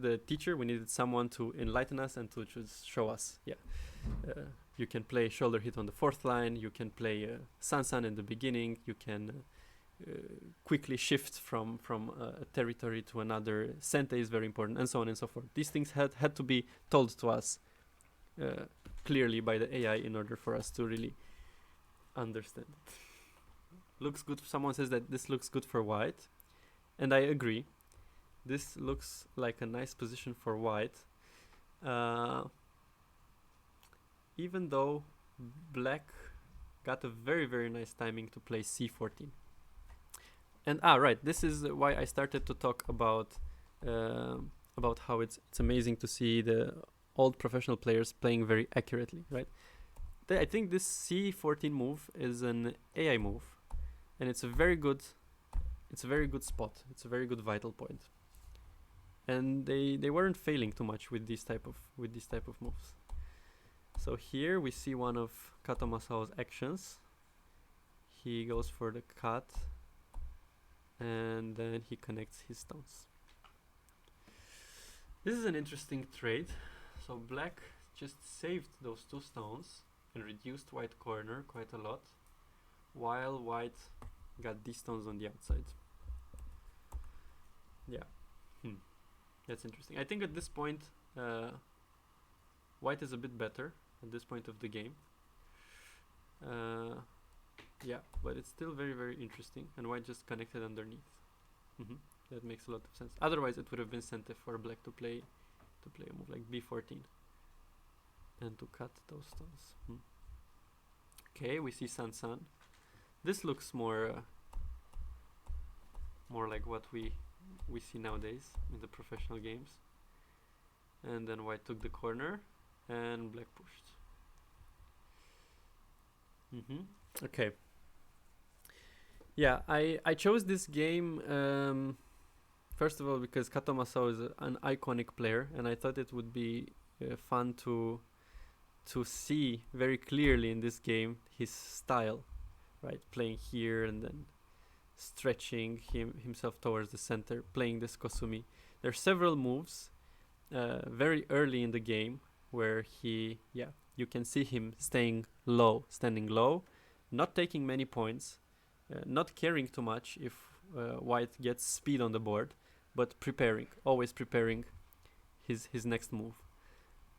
a teacher. We needed someone to enlighten us and to just show us. Yeah, you can play shoulder hit on the fourth line. You can play Sansan in the beginning. You can quickly shift from a territory to another. Sente is very important, and so on and so forth. These things had to be told to us clearly by the AI in order for us to really understand it. Looks good. Someone says that this looks good for white, and I agree. This looks like a nice position for white, even though black got a very, very nice timing to play c14. And right, this is why I started to talk about how it's amazing to see the old professional players playing very accurately, right? I think this c14 move is an AI move, and it's a very good spot. It's a very good vital point. And they weren't failing too much with these type of moves. So here we see one of Kato Masao's actions. He goes for the cut, and then he connects his stones. This is an interesting trade. So black just saved those 2 stones and reduced white corner quite a lot, while white got these stones on the outside. Yeah, that's interesting. I think at this point, white is a bit better at this point of the game. Yeah, but it's still very, very interesting, and white just connected underneath. That makes a lot of sense. Otherwise, it would have been Sente for black to play a move like b14 and to cut those stones. Okay, we see Sansan. This looks more like what we see nowadays in the professional games. And then white took the corner and black pushed. Okay. Yeah, I chose this game first of all because Kato Masao is an iconic player, and I thought it would be fun to see very clearly in this game his style, right? Playing here and then stretching himself towards the center, playing this Kosumi. There are several moves very early in the game where you can see him standing low, not taking many points, not caring too much if white gets speed on the board, but always preparing his next move.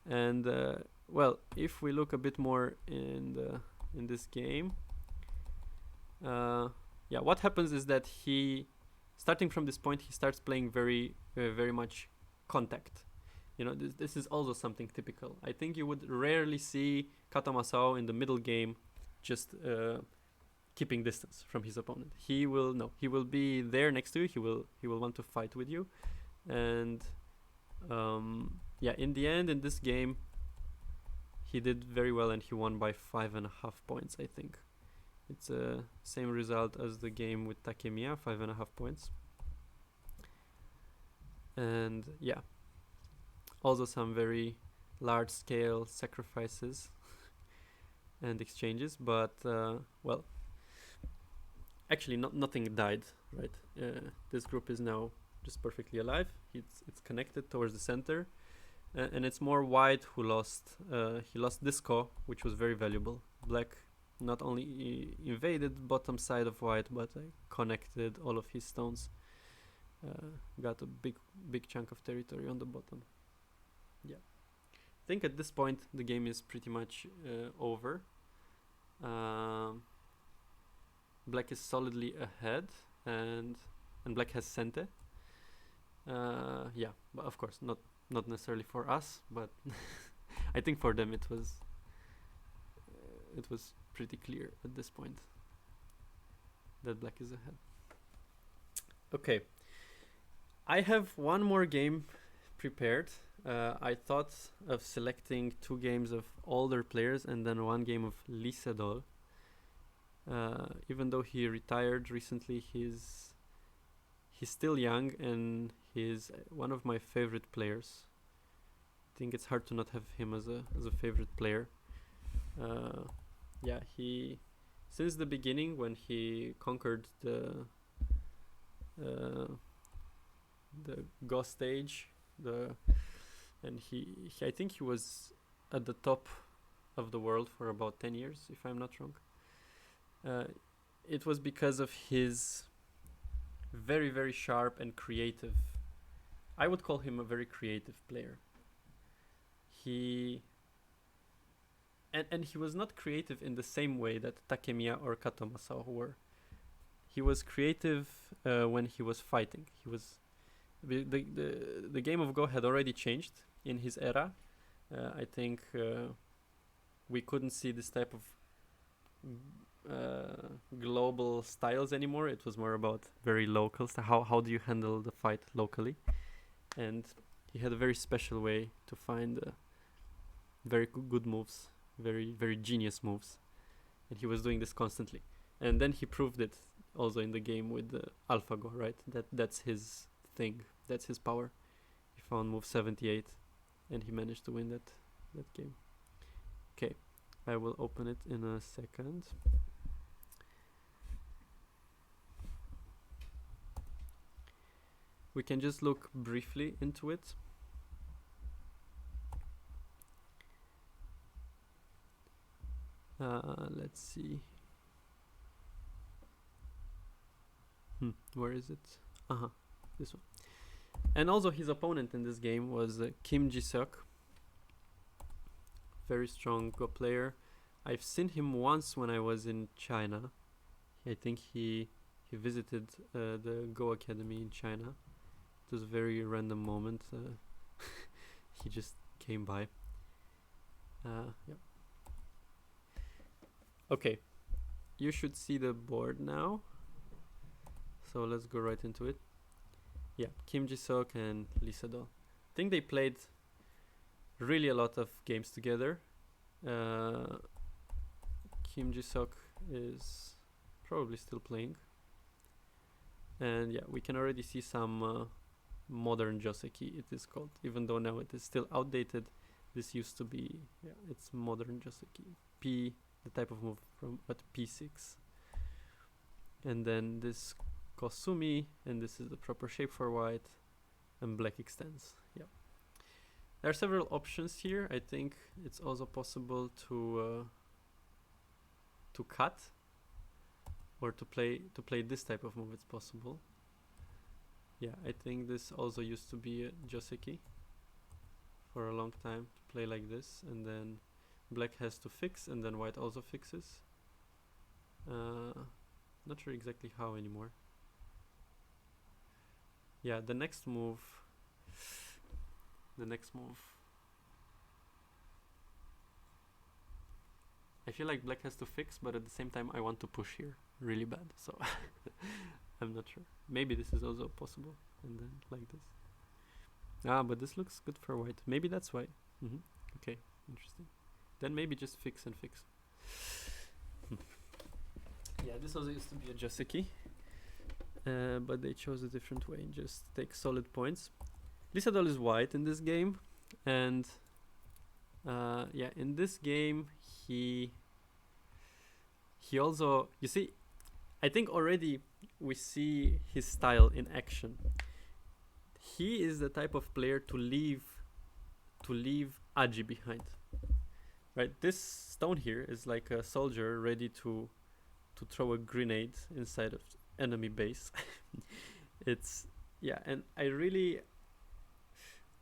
And well, if we look a bit more in this game, what happens is that starting from this point, he starts playing very, very much contact. This is also something typical. I think you would rarely see Kato Masao in the middle game just keeping distance from his opponent. He will be there next to you. He will want to fight with you. And in the end, in this game, he did very well, and he won by 5.5 points, I think. It's the same result as the game with Takemiya, 5.5 points. And also some very large-scale sacrifices and exchanges, but well, actually nothing died, right? This group is now just perfectly alive. It's connected towards the center, and it's more white who lost. He lost Disco, which was very valuable. Black not only invaded bottom side of white, but connected all of his stones. Got a big chunk of territory on the bottom. Yeah, I think at this point the game is pretty much over. Black is solidly ahead, and black has Sente. But of course not necessarily for us, but I think for them it was pretty clear at this point that black is ahead. Okay, I have one more game prepared. I thought of selecting 2 games of older players and then 1 game of Lee Sedol. Even though he retired recently, he's still young, and he's one of my favorite players. I think it's hard to not have him as a favorite player. He since the beginning, when he conquered Go stage, and I think he was at the top of the world for about 10 years, if I'm not wrong. It was because of his very, very sharp and creative. I would call him a very creative player. And he was not creative in the same way that Takemiya or Kato Masao were. He was creative when he was fighting. The game of Go had already changed in his era. I think we couldn't see this type of global styles anymore. It was more about very local. So how do you handle the fight locally? And he had a very special way to find very good moves, very, very genius moves. And he was doing this constantly. And then he proved it also in the game with AlphaGo, right? That's his thing. That's his power. He found move 78 and he managed to win that game. Okay, I will open it in a second. We can just look briefly into it. Let's see. Where is it? This one. And also his opponent in this game was Kim Ji-seok. Very strong Go player. I've seen him once when I was in China. I think he visited the Go Academy in China. It was a very random moment. He just came by. Yeah. Okay, you should see the board now. So let's go right into it. Yeah, Kim Ji-seok and Lee Sedol. I think they played really a lot of games together. Kim Ji-seok is probably still playing. And yeah, we can already see some modern Joseki, it is called. Even though now it is still outdated, this used to be, it's modern Joseki. P, the type of move from at P6. And then this Kosumi, and this is the proper shape for white, and black extends. Yeah. There are several options here. I think it's also possible to cut or to play this type of move. It's possible. Yeah, I think this also used to be a Joseki for a long time, to play like this, and then black has to fix, and then white also fixes. Not sure exactly how anymore. Yeah, the next move. I feel like black has to fix, but at the same time I want to push here really bad, so I'm not sure. Maybe this is also possible, and then like this. But this looks good for white. Maybe that's why. Okay, interesting. Then maybe just fix and fix. Yeah, this also used to be a Joseki, but they chose a different way. Just take solid points. Lee Sedol is white in this game, and yeah, in this game he also, you see, I think already we see his style in action. He is the type of player to leave Aji behind. Right, this stone here is like a soldier ready to throw a grenade inside of enemy base. It's, yeah, and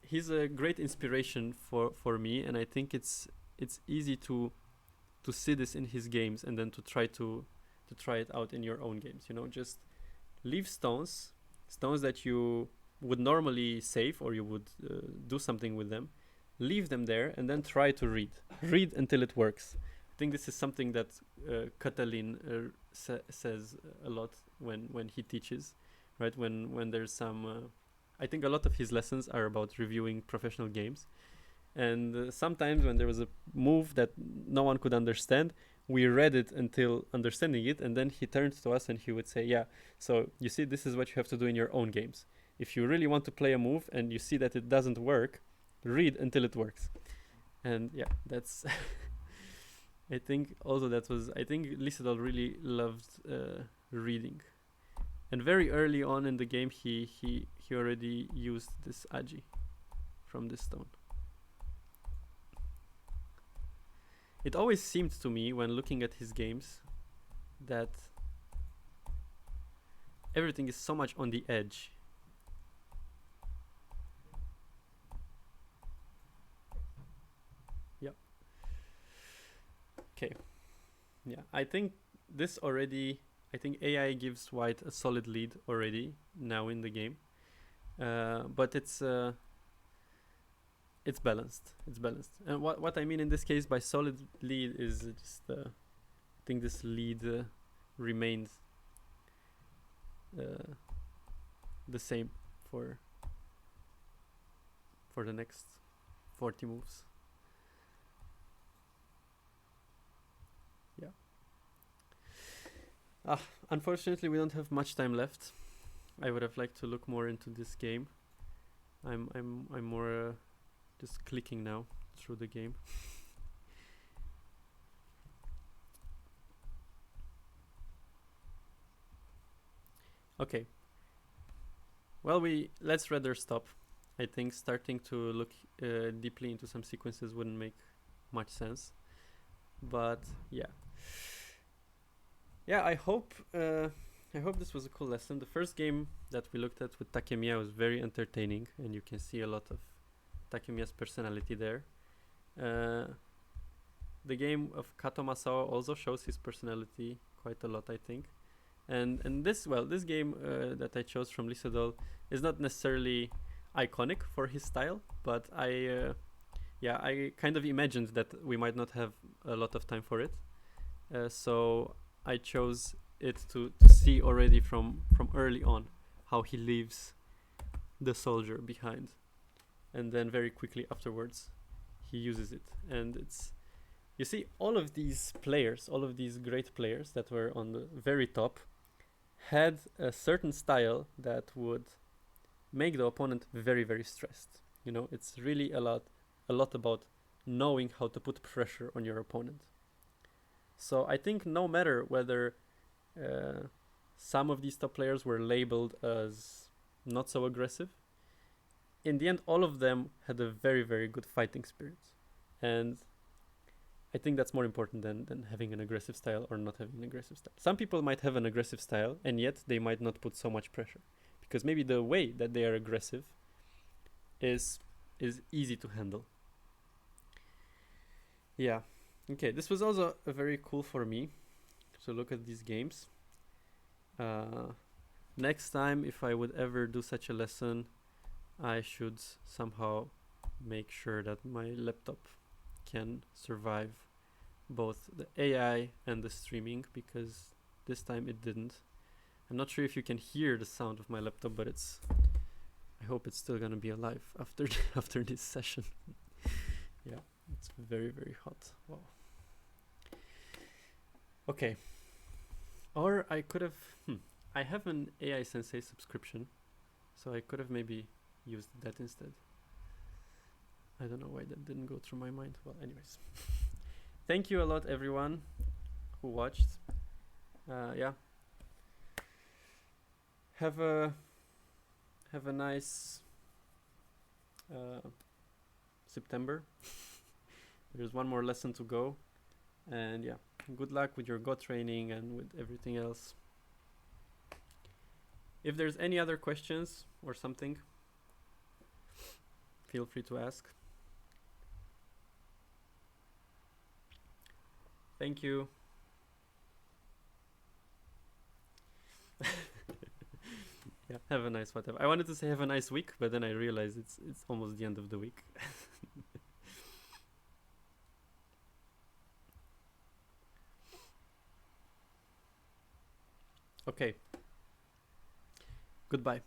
he's a great inspiration for me, and I think it's easy to see this in his games, and then to try it out in your own games. You know, just leave stones that you would normally save, or you would do something with them. Leave them there, and then try to read until it works. I think this is something that Katalin says a lot when he teaches, right? When there's some, I think a lot of his lessons are about reviewing professional games, and sometimes when there was a move that no one could understand, we read it until understanding it, and then he turned to us and he would say, yeah, so you see, this is what you have to do in your own games. If you really want to play a move and you see that it doesn't work, read until it works. And yeah, that's I think Lee Sedol really loved reading, And very early on in the game, he already used this agi from this stone. It always seemed to me when looking at his games that everything is so much on the edge. Yep. Okay. Yeah, I think this already. I think AI gives White a solid lead already now in the game, but it's balanced. It's balanced. And what I mean in this case by solid lead is just I think this lead remains the same for the next 40 moves. Yeah. Unfortunately, we don't have much time left. I would have liked to look more into this game. I'm more just clicking now through the game. Okay. Well, let's rather stop. I think starting to look deeply into some sequences wouldn't make much sense. But yeah. Yeah, I hope this was a cool lesson. The first game that we looked at with Takemiya was very entertaining, and you can see a lot of Takemiya's personality there. The game of Kato Masao also shows his personality quite a lot, I think. And this game that I chose from Lysadol is not necessarily iconic for his style, but I kind of imagined that we might not have a lot of time for it. So I chose it to see already from early on how he leaves the soldier behind, and then very quickly afterwards he uses it. And you see all of these players, all of these great players that were on the very top had a certain style that would make the opponent very, very stressed. You know, it's really a lot about knowing how to put pressure on your opponent. So I think no matter whether some of these top players were labeled as not so aggressive, in the end, all of them had a very, very good fighting spirit. And I think that's more important than having an aggressive style or not having an aggressive style. Some people might have an aggressive style, and yet they might not put so much pressure, because maybe the way that they are aggressive is easy to handle. Yeah. Okay, this was also very cool for me to look at these games. Next time, if I would ever do such a lesson, I should somehow make sure that my laptop can survive both the AI and the streaming, because this time it didn't. I'm not sure if you can hear the sound of my laptop, but I hope it's still gonna be alive after this session. Yeah, it's very, very hot. Wow. Okay. Or I could have I have an AI Sensei subscription, so I could have maybe used that instead. I don't know why that didn't go through my mind. Well, anyways. Thank you a lot, everyone who watched. Yeah. Have a nice September. There's one more lesson to go. And yeah, good luck with your Go training and with everything else. If there's any other questions or something, feel free to ask. Thank you. Yeah, have a nice whatever. I wanted to say have a nice week, but then I realized it's almost the end of the week. Okay. Goodbye.